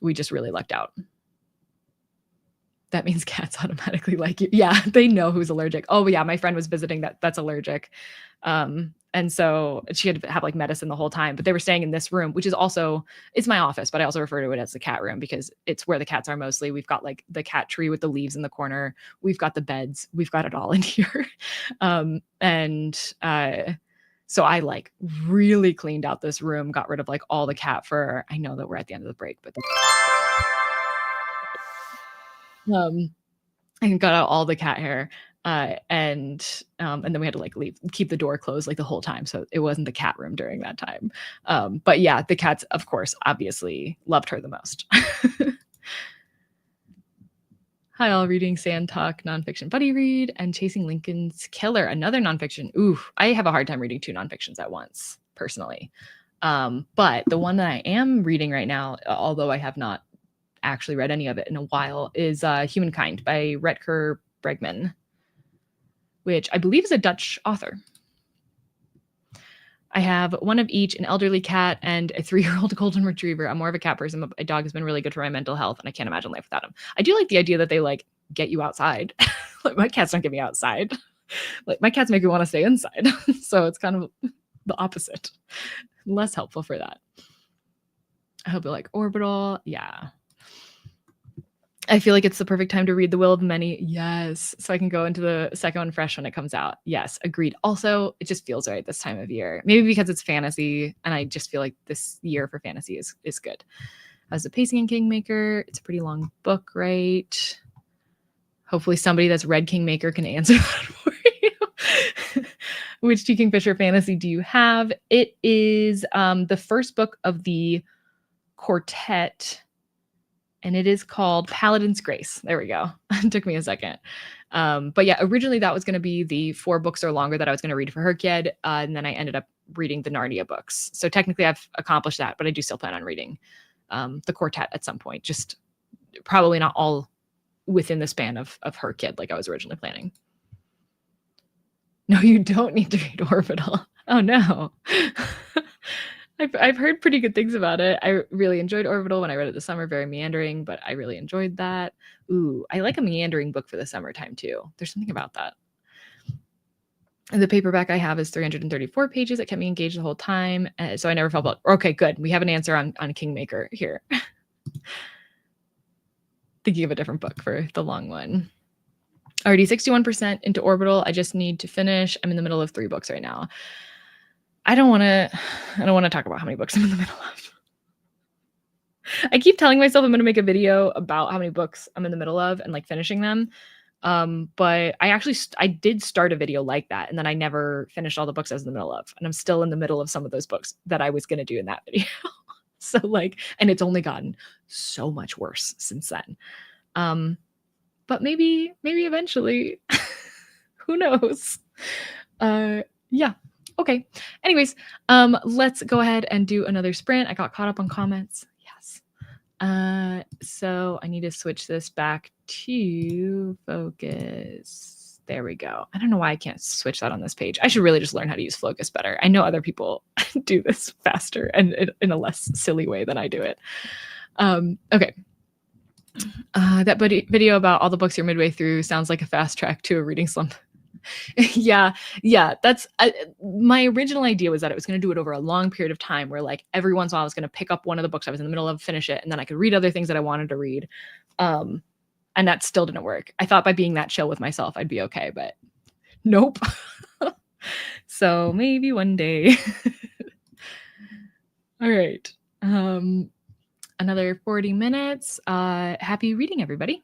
We just really lucked out. That means cats automatically like you. Yeah, they know who's allergic. Oh yeah, my friend was visiting that's allergic. And so she had to have like medicine the whole time, but they were staying in this room, which is also, it's my office, but I also refer to it as the cat room because it's where the cats are mostly. We've got like the cat tree with the leaves in the corner. We've got the beds. We've got it all in here. So I like really cleaned out this room, got rid of like all the cat fur. I know that we're at the end of the break, but I got out all the cat hair. And then we had to like keep the door closed like the whole time. So it wasn't the cat room during that time. But yeah, the cats, of course, obviously loved her the most. Hi, all, reading Sand Talk nonfiction buddy read and Chasing Lincoln's Killer, another nonfiction. Ooh, I have a hard time reading 2 nonfictions at once, personally. But the one that I am reading right now, although I have not actually read any of it in a while, is Humankind by Rutger Bregman, which I believe is a Dutch author. I have one of each, an elderly cat and a 3-year-old golden retriever. I'm more of a cat person, but a dog has been really good for my mental health, and I can't imagine life without him. I do like the idea that they like get you outside. Like my cats don't get me outside. Like my cats make me want to stay inside. So it's kind of the opposite. Less helpful for that. I hope you like Orbital. Yeah. I feel like it's the perfect time to read The Will of Many. Yes. So I can go into the second one fresh when it comes out. Yes. Agreed. Also, it just feels right this time of year. Maybe because it's fantasy, and I just feel like this year for fantasy is good. As a pacing in Kingmaker, it's a pretty long book, right? Hopefully somebody that's read Kingmaker can answer that for you. Which T. Kingfisher fantasy do you have? It is the first book of the quartet, and it is called Paladin's Grace. There we go. It took me a second. But yeah, originally that was going to be the 4 books or longer that I was going to read for Herkyed, and then I ended up reading the Narnia books. So technically I've accomplished that, but I do still plan on reading the quartet at some point, just probably not all within the span of Herkyed like I was originally planning. No, you don't need to read Orbital. Oh no. I've heard pretty good things about it. I really enjoyed Orbital when I read it this summer, very meandering, but I really enjoyed that. Ooh, I like a meandering book for the summertime too. There's something about that. And the paperback I have is 334 pages. It kept me engaged the whole time. So I never felt about, okay, good. We have an answer on Kingmaker here. Thinking of a different book for the long one. Already 61% into Orbital. I just need to finish. I'm in the middle of 3 books right now. I don't want to talk about how many books I'm in the middle of. I keep telling myself I'm going to make a video about how many books I'm in the middle of and like finishing them. But I did start a video like that, and then I never finished all the books I was in the middle of. And I'm still in the middle of some of those books that I was going to do in that video. So like, and it's only gotten so much worse since then. But maybe eventually, who knows? Yeah. Okay. Anyways, let's go ahead and do another sprint. I got caught up on comments. Yes. So I need to switch this back to focus. There we go. I don't know why I can't switch that on this page. I should really just learn how to use focus better. I know other people do this faster and in a less silly way than I do it. Okay. That video about all the books you're midway through sounds like a fast track to a reading slump. Yeah, yeah, that's my original idea was that it was going to do it over a long period of time where like every once in a while I was going to pick up one of the books I was in the middle of, finish it, and then I could read other things that I wanted to read. And that still didn't work. I thought by being that chill with myself I'd be okay, but nope. So maybe one day. All right. Another 40 minutes. Happy reading, everybody.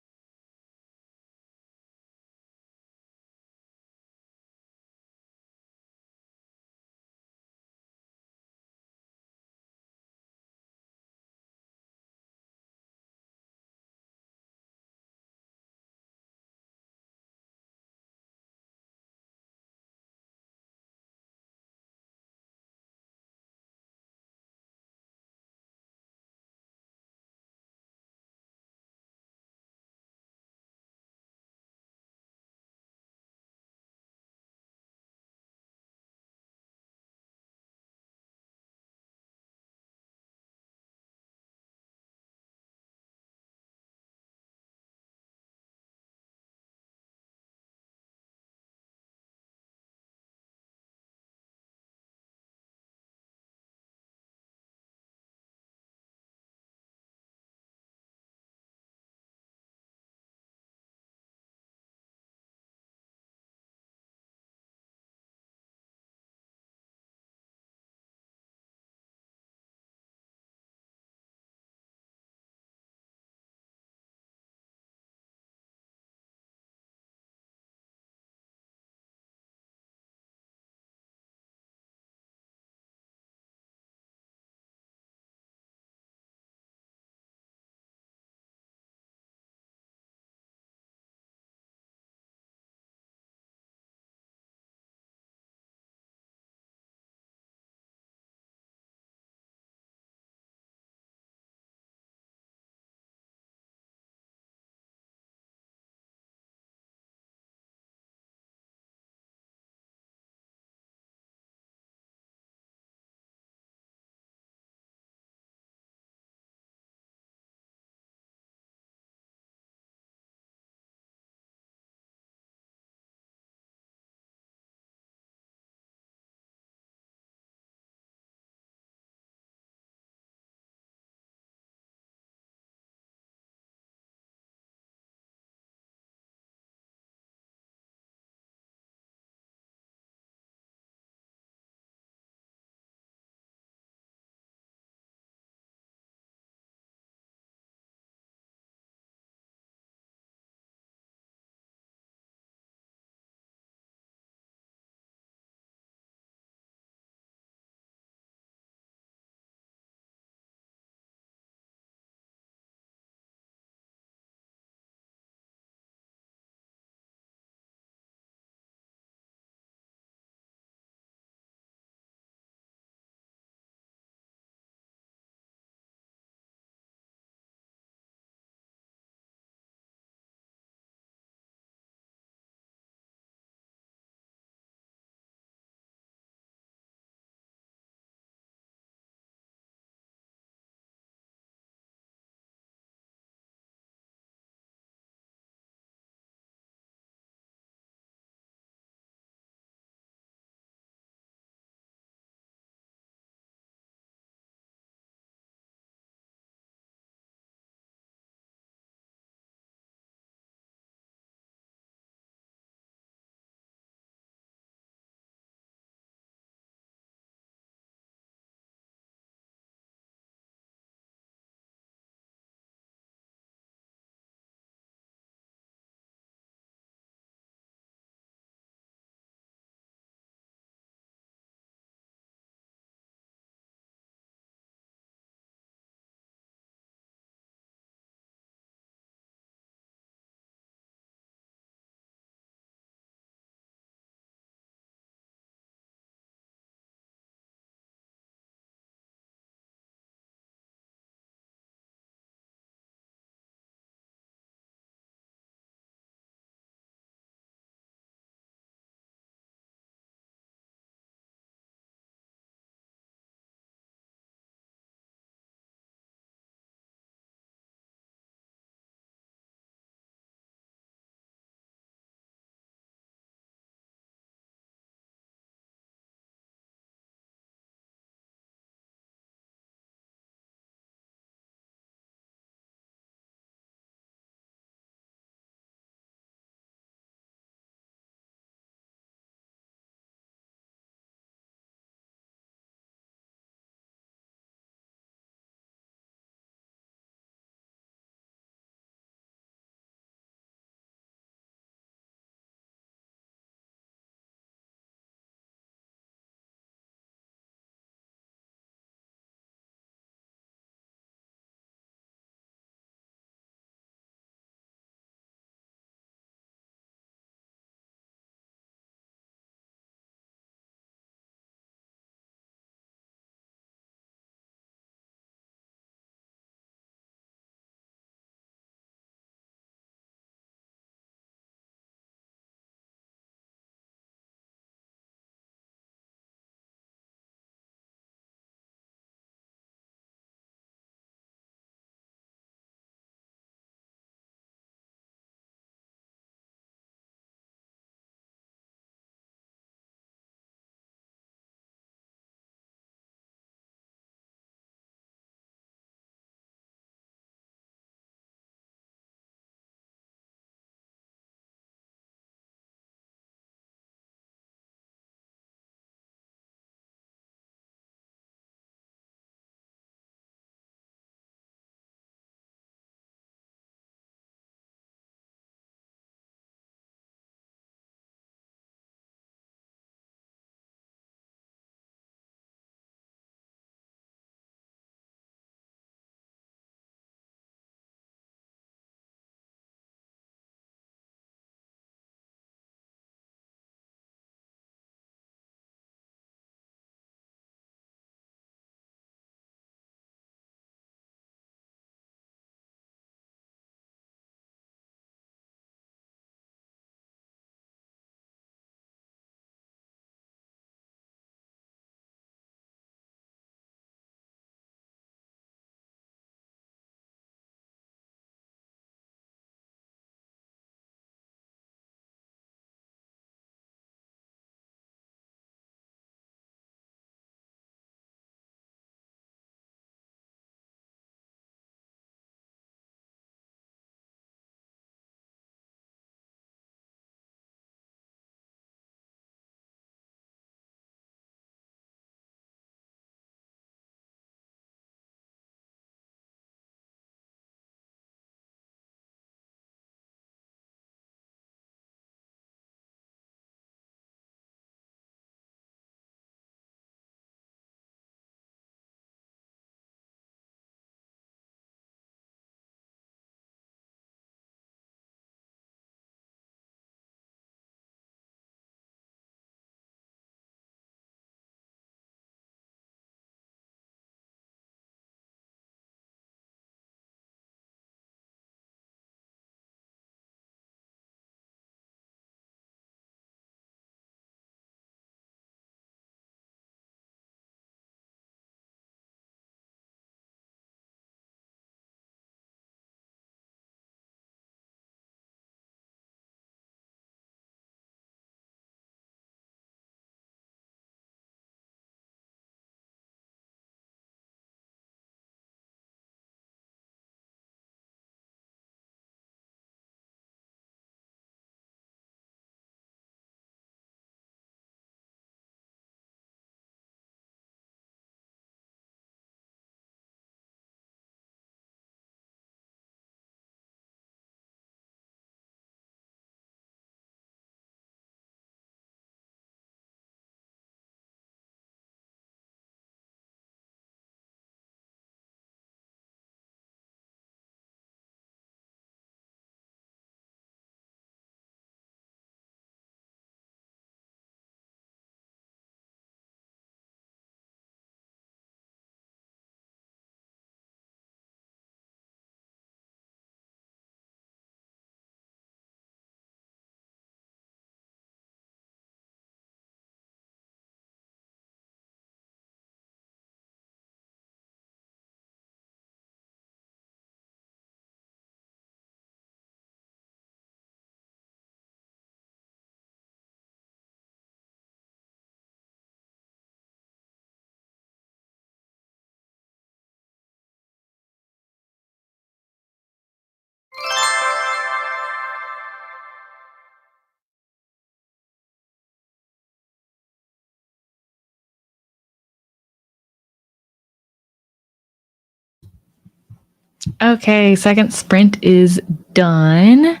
Okay, second sprint is done.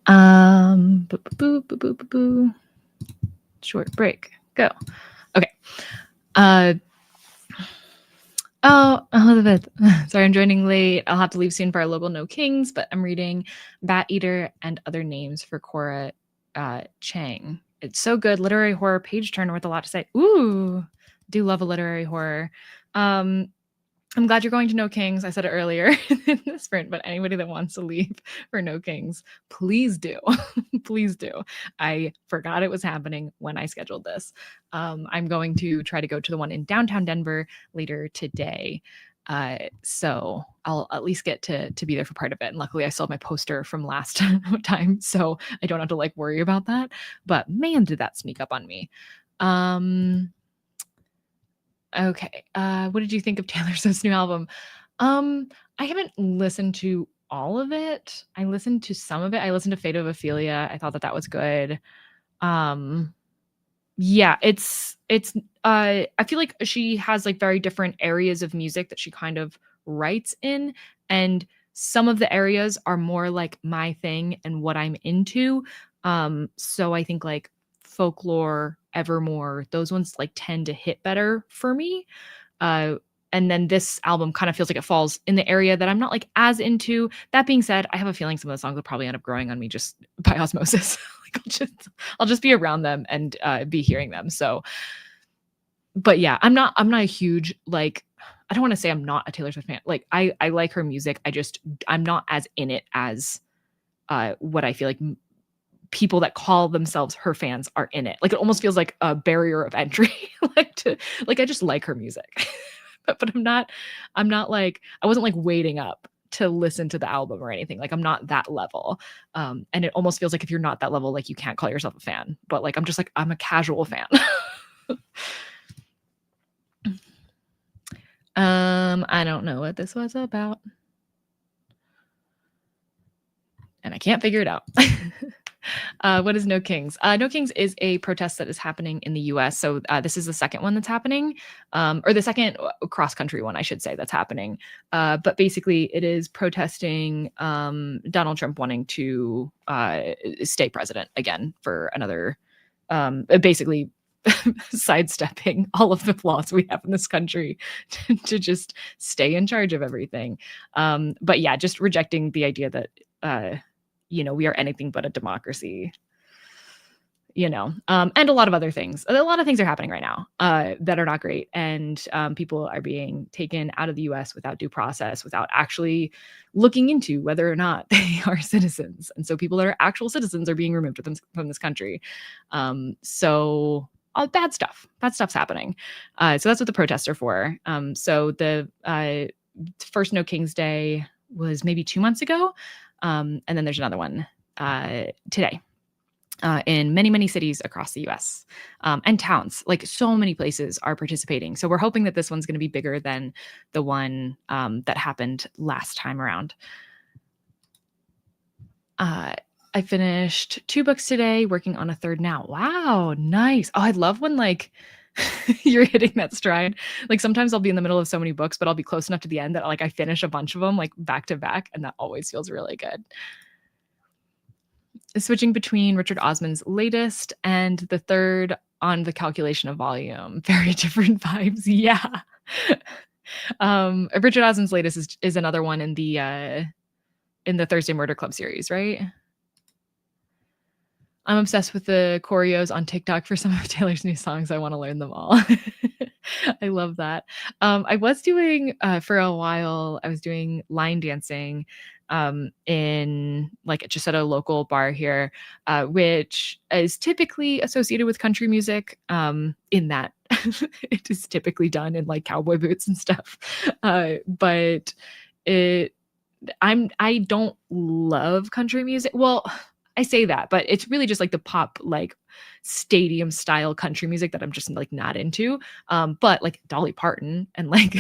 Boo, boo, boo, boo, boo, boo. Short break. Go. Okay. Oh, Elizabeth. Sorry, I'm joining late. I'll have to leave soon for our local No Kings, but I'm reading Bat Eater and Other Names for Cora Chang. It's so good. Literary horror page turner with a lot to say. Ooh, do love a literary horror. I'm glad you're going to No Kings. I said it earlier in the sprint, but anybody that wants to leave for No Kings, please do. Please do. I forgot it was happening when I scheduled this. I'm going to try to go to the one in downtown Denver later today. So I'll at least get to be there for part of it. And luckily I still have my poster from last time, so I don't have to like worry about that. But man, did that sneak up on me. Okay. What did you think of Taylor Swift's new album? I haven't listened to all of it. I listened to some of it. I listened to Fate of Ophelia. I thought that was good. Yeah, it's I feel like she has like very different areas of music that she kind of writes in, and some of the areas are more like my thing and what I'm into. So I think like folklore, Evermore, those ones like tend to hit better for me. Uh and then this album kind of feels like it falls in the area that I'm not like as into. That being said, I have a feeling some of the songs will probably end up growing on me just by osmosis. Like I'll just be around them and be hearing them. So, but yeah, I'm not a huge like. I don't want to say I'm not a Taylor Swift fan. Like I like her music. I'm not as in it as what I feel like people that call themselves her fans are in it. Like it almost feels like a barrier of entry. Like I just like her music. But I'm not like I wasn't like waiting up to listen to the album or anything. Like I'm not that level. And it almost feels like if you're not that level, like you can't call yourself a fan. But like I'm just like I'm a casual fan. I don't know what this was about. And I can't figure it out. What is No Kings? No Kings is a protest that is happening in the US. So this is the second one that's happening, or the second cross country one, I should say, that's happening. But basically, it is protesting Donald Trump wanting to stay president again for another, basically sidestepping all of the flaws we have in this country to just stay in charge of everything. But yeah, just rejecting the idea that we are anything but a democracy, and a lot of other things. A lot of things are happening right now that are not great. And people are being taken out of the US without due process, without actually looking into whether or not they are citizens. And so people that are actual citizens are being removed from this country. So bad stuff's happening. So that's what the protests are for. So the first No Kings Day was maybe 2 months ago. And then there's another one today in many, many cities across the US and towns. Like so many places are participating. So we're hoping that this one's going to be bigger than the one that happened last time around. I finished 2 books today, working on a third now. Wow, nice. Oh, I love when like you're hitting that stride. Like sometimes I'll be in the middle of so many books, but I'll be close enough to the end that like I finish a bunch of them like back to back, and that always feels really good. Switching between Richard Osman's latest and the third on the calculation of volume. Very different vibes. Yeah. Richard Osman's latest is another one in the Thursday Murder Club series, right? I'm obsessed with the choreos on TikTok for some of Taylor's new songs. I want to learn them all. I love that. I was doing for a while, I was doing line dancing in like just at a local bar here, which is typically associated with country music, in that it is typically done in like cowboy boots and stuff. But I don't love country music. Well, I say that, but it's really just like the pop, like stadium style country music that I'm just like not into. But like Dolly Parton and like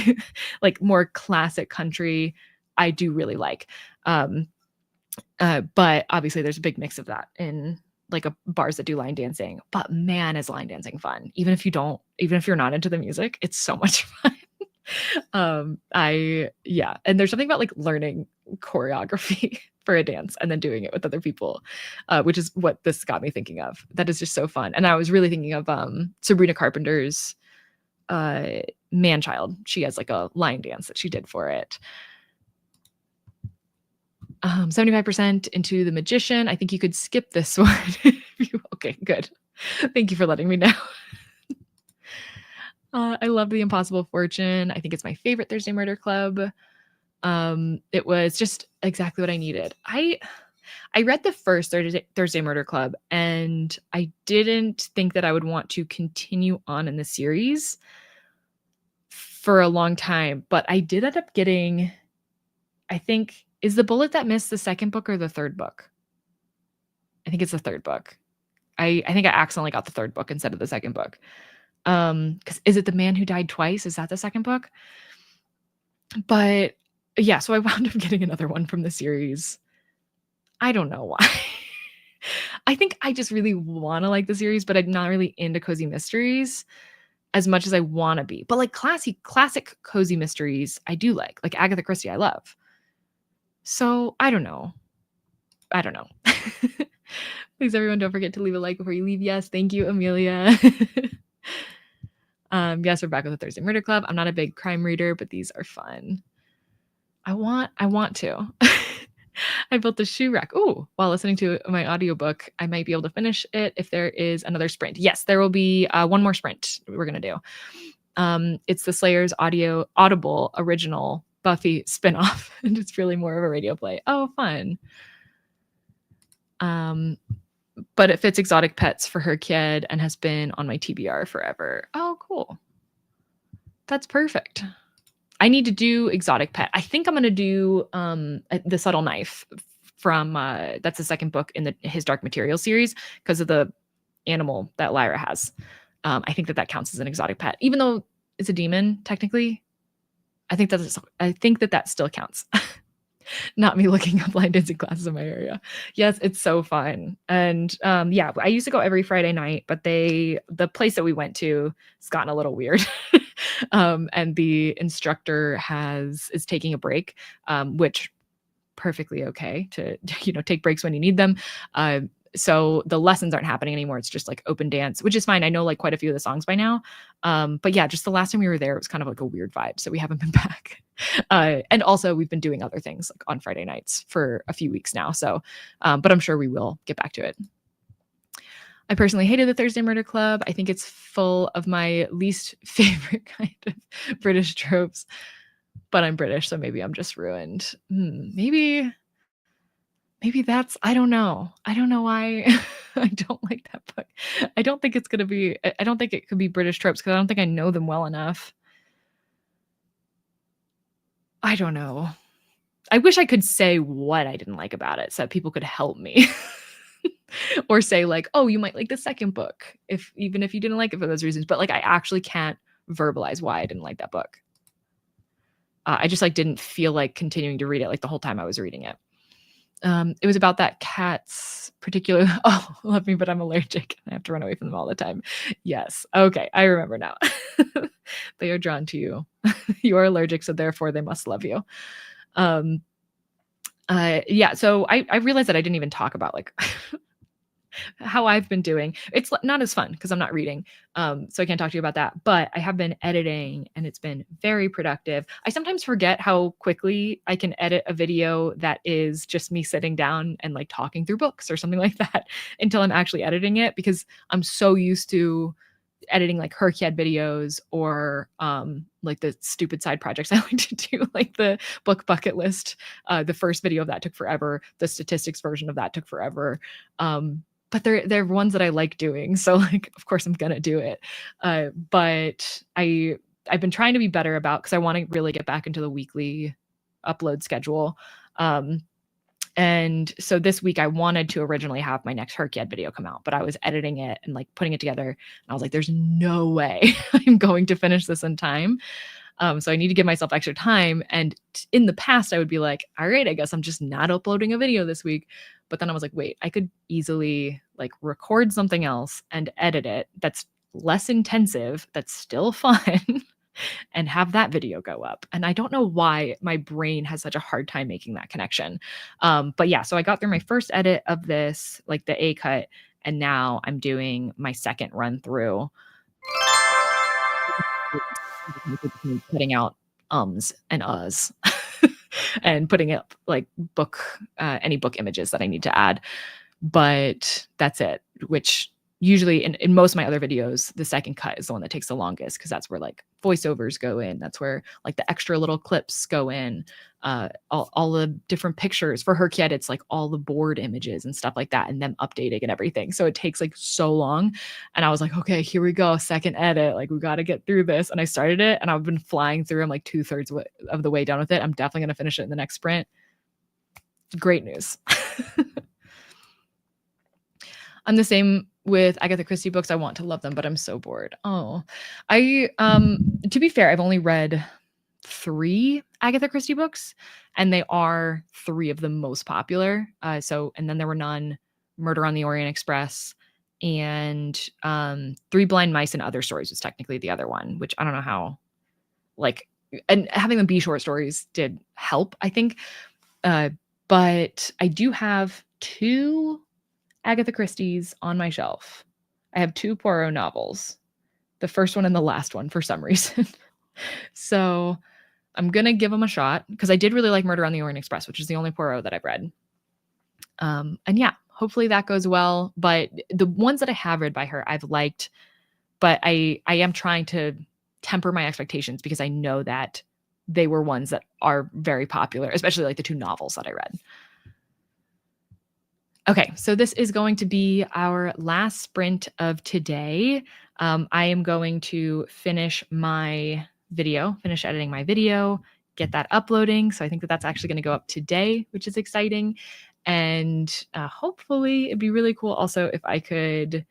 like more classic country, I do really like. But obviously there's a big mix of that in like bars that do line dancing. But man, is line dancing fun. Even if you're not into the music, it's so much fun. And there's something about like learning choreography for a dance and then doing it with other people, which is what this got me thinking of. That is just so fun. And I was really thinking of Sabrina Carpenter's Man-Child. She has like a line dance that she did for it. 75% into The Magician. I think you could skip this one. Okay, good. Thank you for letting me know. I love The Impossible Fortune. I think it's my favorite Thursday Murder Club. It was just exactly what I needed. I read the first Thursday Murder Club, and I didn't think that I would want to continue on in the series for a long time, but I did end up getting, I think, is The Bullet That Missed the second book or the third book? I think it's the third book. I think I accidentally got the third book instead of the second book. Because is it The Man Who Died Twice? Is that the second book? But yeah, so I wound up getting another one from the series. I don't know why. I think I just really want to like the series, but I'm not really into cozy mysteries as much as I want to be. But like classic cozy mysteries, I do like Agatha Christie, I love. So I don't know. Please, everyone, don't forget to leave a like before you leave. Yes, thank you, Amelia. Yes, we're back with the Thursday Murder Club. I'm not a big crime reader, but these are fun. I want to. I built a shoe rack. Ooh, while listening to my audiobook, I might be able to finish it if there is another sprint. Yes, there will be one more sprint we're going to do. It's the Slayers Audible original Buffy spinoff, and it's really more of a radio play. Oh, fun. But it fits exotic pets for her kid and has been on my TBR forever. Oh, cool. That's perfect. I need to do exotic pet. I think I'm going to do The Subtle Knife from that's the second book in his Dark Materials series because of the animal that Lyra has. I think that counts as an exotic pet, even though it's a demon technically. I think that still counts. Not me looking up line dancing classes in my area. Yes, it's so fun. And yeah, I used to go every Friday night, but the place that we went to has gotten a little weird. And the instructor is taking a break, which perfectly okay to take breaks when you need them. So the lessons aren't happening anymore. It's just like open dance, which is fine. I know like quite a few of the songs by now. But yeah, just the last time we were there, it was kind of like a weird vibe. So we haven't been back. And also we've been doing other things like on Friday nights for a few weeks now. So, but I'm sure we will get back to it. I personally hated the Thursday Murder Club. I think it's full of my least favorite kind of British tropes, but I'm British, so maybe I'm just ruined. Maybe that's, I don't know. I don't know why I don't like that book. I don't think it could be British tropes because I don't think I know them well enough. I don't know. I wish I could say what I didn't like about it so that people could help me. Or say like, oh, you might like the second book, even if you didn't like it for those reasons. But like, I actually can't verbalize why I didn't like that book. I just like didn't feel like continuing to read it like the whole time I was reading it. It was about that cat's particular, oh, love me, but I'm allergic. I have to run away from them all the time. Yes. Okay. I remember now. They are drawn to you. You are allergic, so therefore they must love you. Yeah. So I realized that I didn't even talk about like how I've been doing. It's not as fun because I'm not reading. So I can't talk to you about that, but I have been editing and it's been very productive. I sometimes forget how quickly I can edit a video that is just me sitting down and like talking through books or something like that until I'm actually editing it because I'm so used to editing like Herkiad videos or like the stupid side projects I like to do, like the book bucket list. The first video of that took forever. The statistics version of that took forever. But they're ones that I like doing. So like, of course I'm going to do it. But I've been trying to be better about, cause I want to really get back into the weekly upload schedule. And so this week I wanted to originally have my next Herkiad video come out, but I was editing it and like putting it together. And I was like, there's no way I'm going to finish this in time. So I need to give myself extra time. And in the past, I would be like, all right, I guess I'm just not uploading a video this week. But then I was like, wait, I could easily like record something else and edit it. That's less intensive. That's still fun. and have that video go up. And I don't know why my brain has such a hard time making that connection. But yeah, so I got through my first edit of this, like the A cut, and now I'm doing my second run through, cutting out ums and uhs and putting up like any book images that I need to add. But that's it, which usually in most of my other videos, the second cut is the one that takes the longest because that's where like voiceovers go in. That's where like the extra little clips go in, all the different pictures for her kid. It's like all the board images and stuff like that, and them updating and everything. So it takes like so long. And I was like, okay, here we go. Second edit. Like we got to get through this. And I started it and I've been flying through. I'm like 2/3 of the way done with it. I'm definitely going to finish it in the next sprint. Great news. I'm the same with Agatha Christie books. I want to love them, but I'm so bored. Oh, to be fair, I've only read 3 Agatha Christie books, and they are 3 of the most popular. And then there were none Murder on the Orient Express and 3 Blind Mice and Other Stories was technically the other one, which I don't know how, like, and having them be short stories did help, I think. But I do have 2 Agatha Christie's on my shelf. I have 2 Poirot novels, the first one and the last one for some reason. So I'm gonna give them a shot because I did really like Murder on the Orient Express, which is the only Poirot that I've read. And yeah, hopefully that goes well. But the ones that I have read by her, I've liked, but I am trying to temper my expectations because I know that they were ones that are very popular, especially like the 2 novels that I read. Okay, so this is going to be our last sprint of today. I am going to finish editing my video, get that uploading. So I think that that's actually going to go up today, which is exciting. And hopefully it'd be really cool also if I could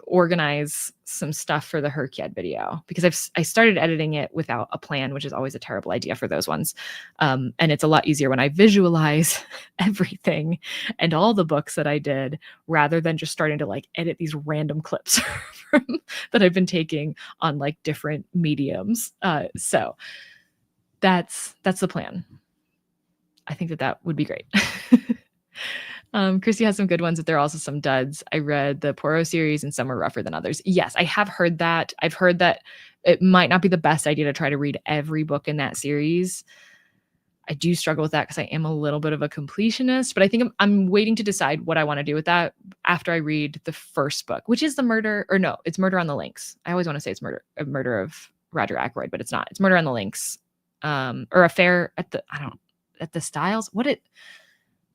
organize some stuff for the Herkyed video because I started editing it without a plan, which is always a terrible idea for those ones. And it's a lot easier when I visualize everything and all the books that I did rather than just starting to like edit these random clips that I've been taking on like different mediums. So that's the plan. I think that would be great. Christy has some good ones, but there are also some duds. I read the Poirot series and some are rougher than others. Yes, I have heard that. I've heard that it might not be the best idea to try to read every book in that series. I do struggle with that because I am a little bit of a completionist, but I think I'm waiting to decide what I want to do with that after I read the first book, which is it's Murder on the Links. I always want to say it's Murder of Roger Ackroyd, but it's not. It's Murder on the Links, or Affair at the Styles.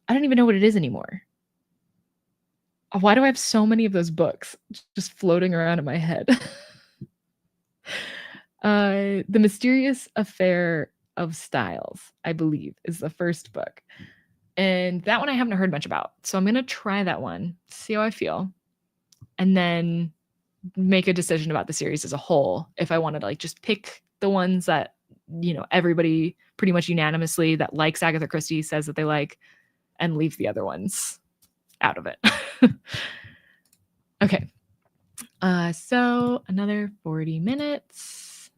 I don't even know what it is anymore. Why do I have so many of those books just floating around in my head? The Mysterious Affair of Styles, I believe, is the first book. And that one I haven't heard much about. So I'm going to try that one, see how I feel, and then make a decision about the series as a whole. If I wanted to like just pick the ones that, everybody pretty much unanimously that likes Agatha Christie says that they like, and leave the other ones out of it. Okay. So another 40 minutes.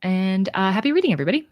And happy reading, everybody.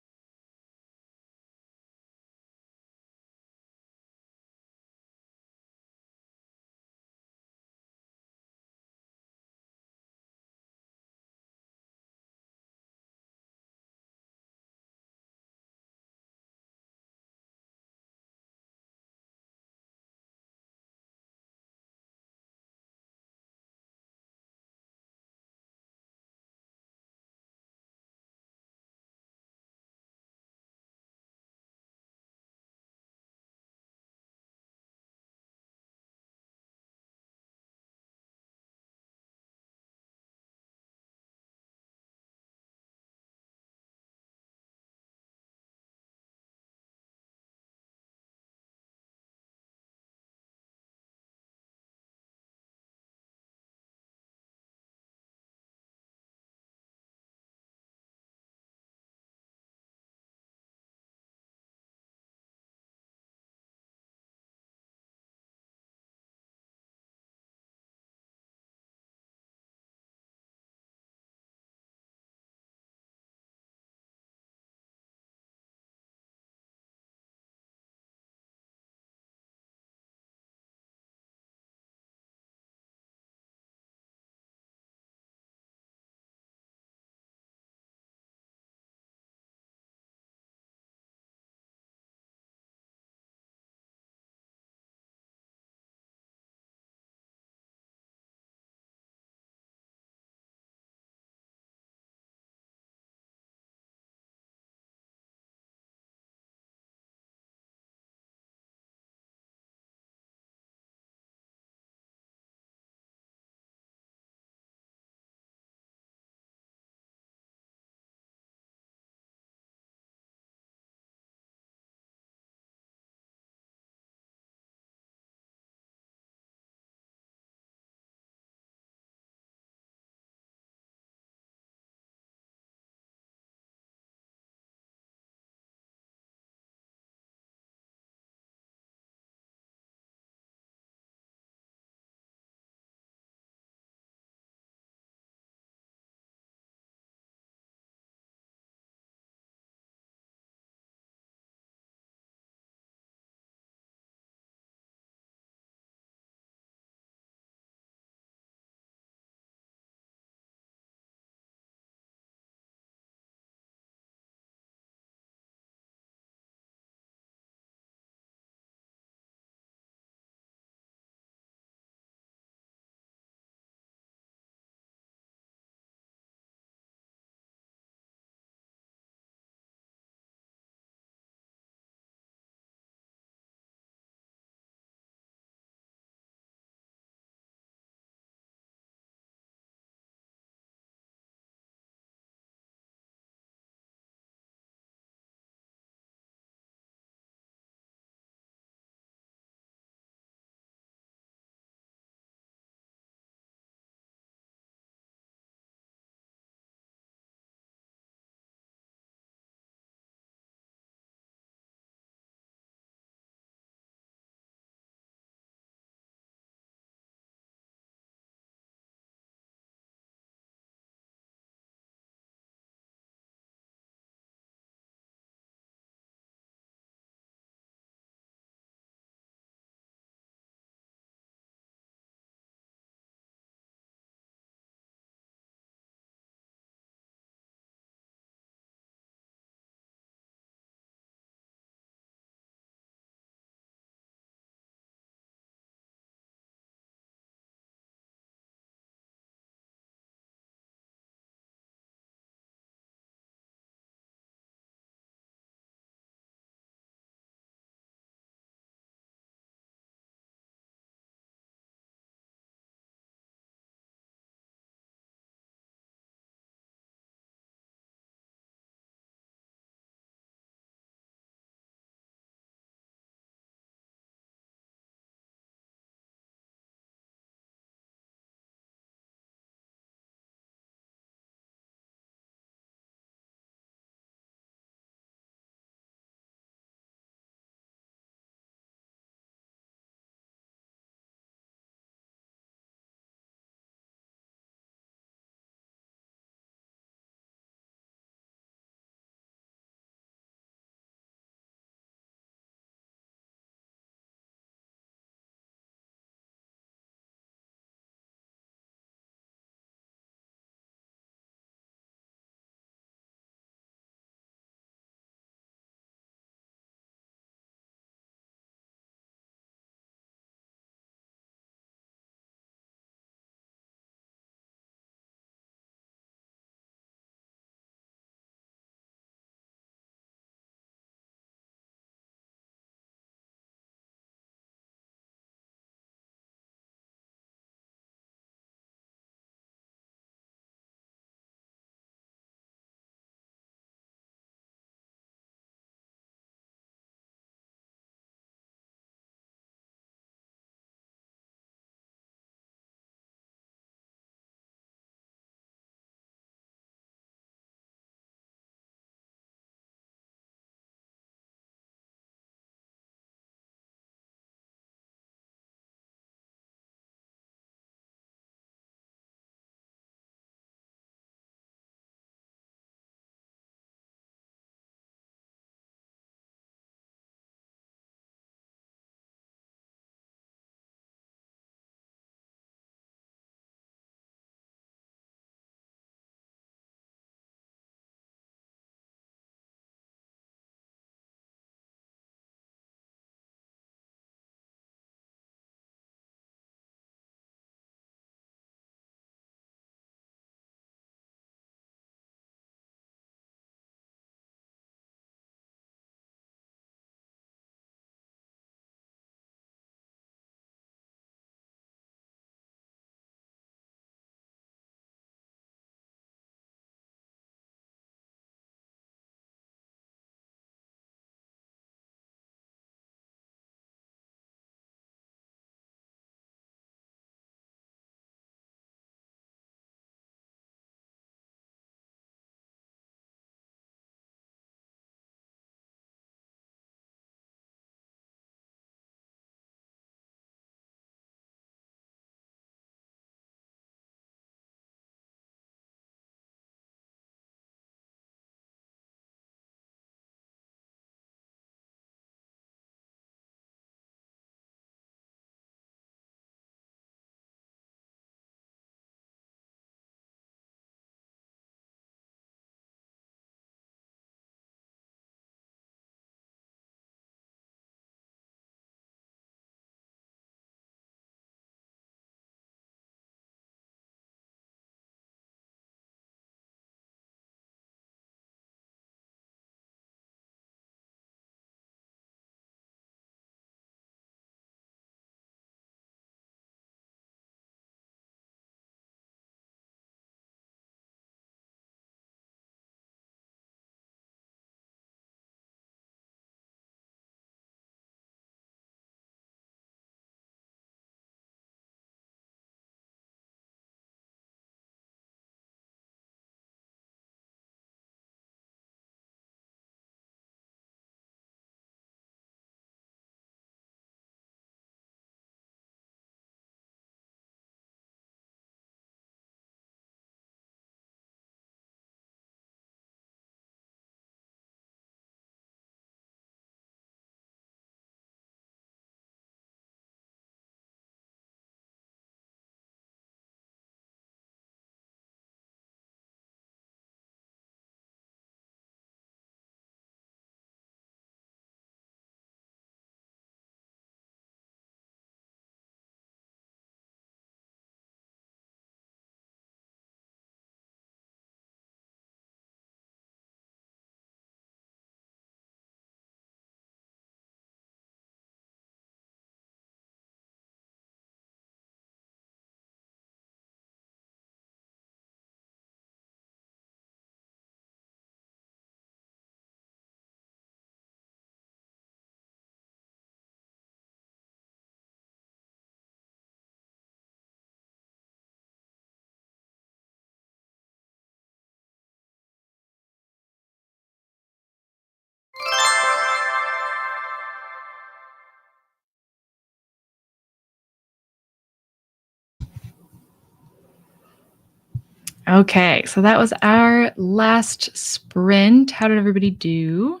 Okay, so that was our last sprint. How did everybody do?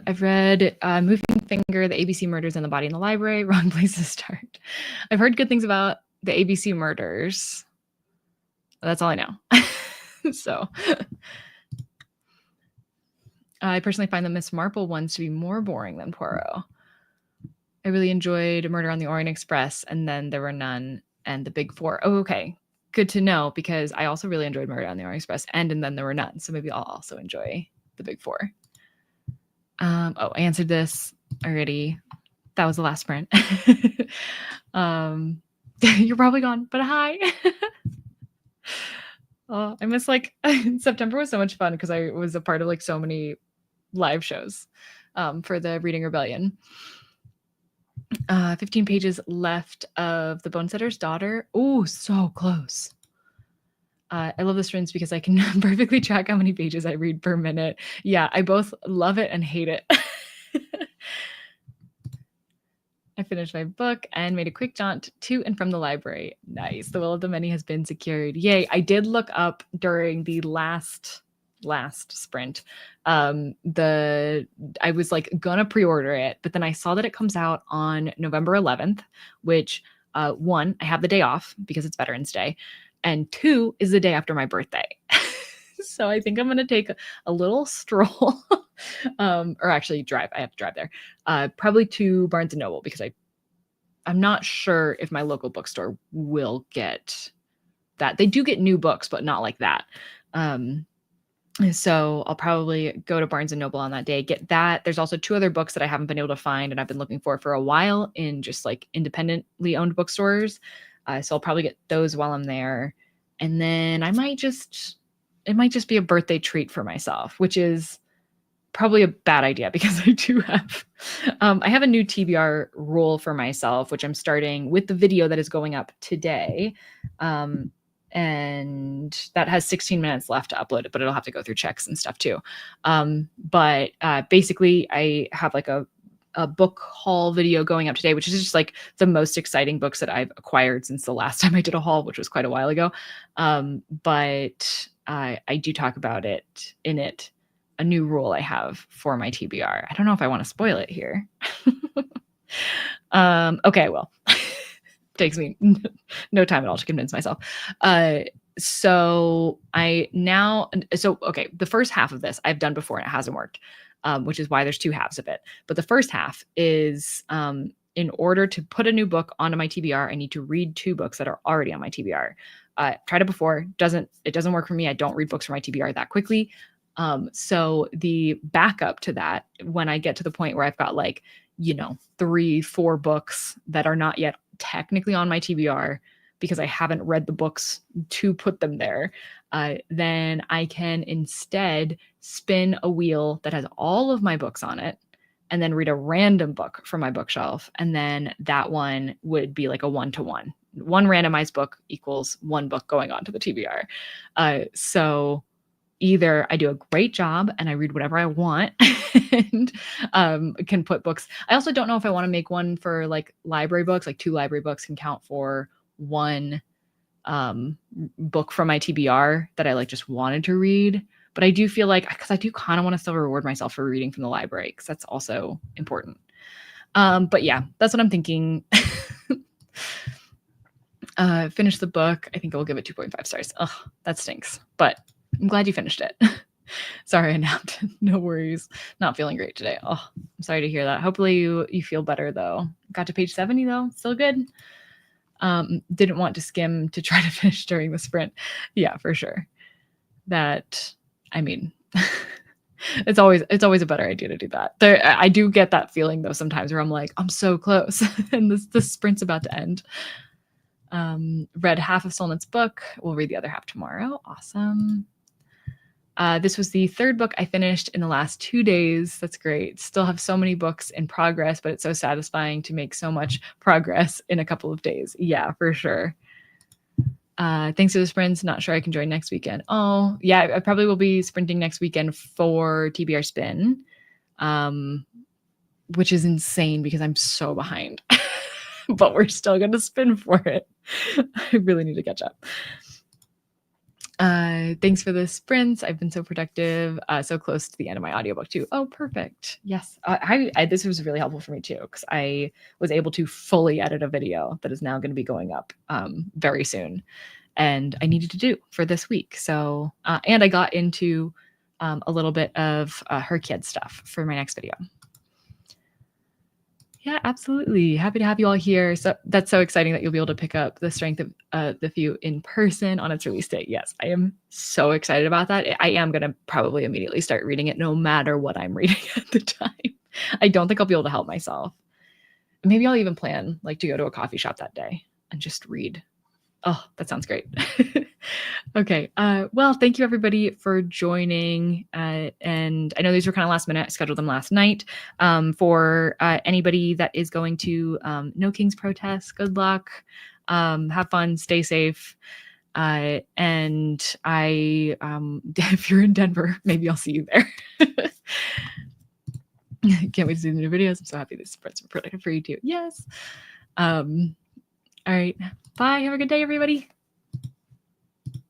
I've read Moving Finger, The ABC Murders and the Body in the Library. Wrong place to start. I've heard good things about the ABC Murders. That's all I know. So I personally find the Miss Marple ones to be more boring than Poirot. I really enjoyed Murder on the Orient Express, and then There Were None, and The Big Four. Oh, okay. Good to know, because I also really enjoyed Murder on the Orient Express, and Then There Were None. So maybe I'll also enjoy The Big Four. I answered this already. That was the last sprint. You're probably gone, but hi. Oh, I miss September was so much fun because I was a part of so many live shows for the Reading Rebellion. 15 pages left of The Bonesetter's Daughter. Oh, so close. I love the sprints because I can perfectly track how many pages I read per minute. Yeah, I both love it and hate it. I finished my book and made a quick jaunt to and from the library. Nice. The Will of the Many has been secured. Yay. I did look up during the last sprint. I was gonna pre-order it, but then I saw that it comes out on November 11th, which one, I have the day off because it's Veterans Day, and two is the day after my birthday. So I think I'm gonna take a little stroll, or actually drive. I have to drive there, probably to Barnes and Noble, because I'm not sure if my local bookstore will get that. They do get new books, but not like that. So I'll probably go to Barnes and Noble on that day, get that. There's also 2 other books that I haven't been able to find and I've been looking for a while in just independently owned bookstores. So I'll probably get those while I'm there. And then it might just be a birthday treat for myself, which is probably a bad idea because I do have, I have a new TBR rule for myself, which I'm starting with the video that is going up today. And that has 16 minutes left to upload it, but it'll have to go through checks and stuff too. But basically I have a book haul video going up today, which is just the most exciting books that I've acquired since the last time I did a haul, which was quite a while ago. But I do talk about it in it, a new rule I have for my TBR. I don't know if I want to spoil it here. Okay, I will. Takes me no time at all to convince myself. Okay, the first half of this I've done before and it hasn't worked, which is why there's 2 halves of it. But the first half is, in order to put a new book onto my TBR, I need to read 2 books that are already on my TBR. Tried it before, it doesn't work for me. I don't read books from my TBR that quickly. So the backup to that, when I get to the point where I've got 3-4 books that are not yet technically on my TBR because I haven't read the books to put them there, then I can instead spin a wheel that has all of my books on it and then read a random book from my bookshelf. And then that one would be like a 1-to-1. One randomized book equals 1 book going on to the TBR. So either I do a great job and I read whatever I want and can put books. I also don't know if I want to make one for library books, 2 library books can count for 1 book from my TBR that I just wanted to read. But I do feel because I do kind of want to still reward myself for reading from the library, because that's also important. But yeah, that's what I'm thinking. Finish the book. I think I will give it 2.5 stars. Ugh, that stinks. But I'm glad you finished it. Sorry I napped. No worries. Not feeling great today. Oh, I'm sorry to hear that. Hopefully you feel better though. Got to page 70 though. Still good. Didn't want to skim to try to finish during the sprint. Yeah, for sure. It's always a better idea to do that. I do get that feeling though sometimes where I'm I'm so close and this sprint's about to end. Read half of Solnit's book. We'll read the other half tomorrow. Awesome. This was the 3rd book I finished in the last 2 days. That's great. Still have so many books in progress, but it's so satisfying to make so much progress in a couple of days. Yeah, for sure. Thanks for the sprints. Not sure I can join next weekend. Oh, yeah, I probably will be sprinting next weekend for TBR Spin, which is insane because I'm so behind. but we're still going to spin for it. I really need to catch up. Thanks for the sprints. I've been so productive, so close to the end of my audiobook too. Oh, perfect. Yes. This was really helpful for me too, because I was able to fully edit a video that is now going to be going up very soon. And I needed to do for this week. So, and I got into a little bit of her kid stuff for my next video. Yeah, absolutely. Happy to have you all here. So that's so exciting that you'll be able to pick up The Strength of the Few in person on its release date. Yes, I am so excited about that. I am going to probably immediately start reading it no matter what I'm reading at the time. I don't think I'll be able to help myself. Maybe I'll even plan like to go to a coffee shop that day and just read. Oh, that sounds great. Okay. Well, thank you everybody for joining. And I know these were kind of last minute. I scheduled them last night. For anybody that is going to No King's Protest, good luck. Have fun, stay safe. And I, if you're in Denver, maybe I'll see you there. Can't wait to see the new videos. I'm so happy this spreads productive for you too. Yes. All right. Bye. Have a good day, everybody.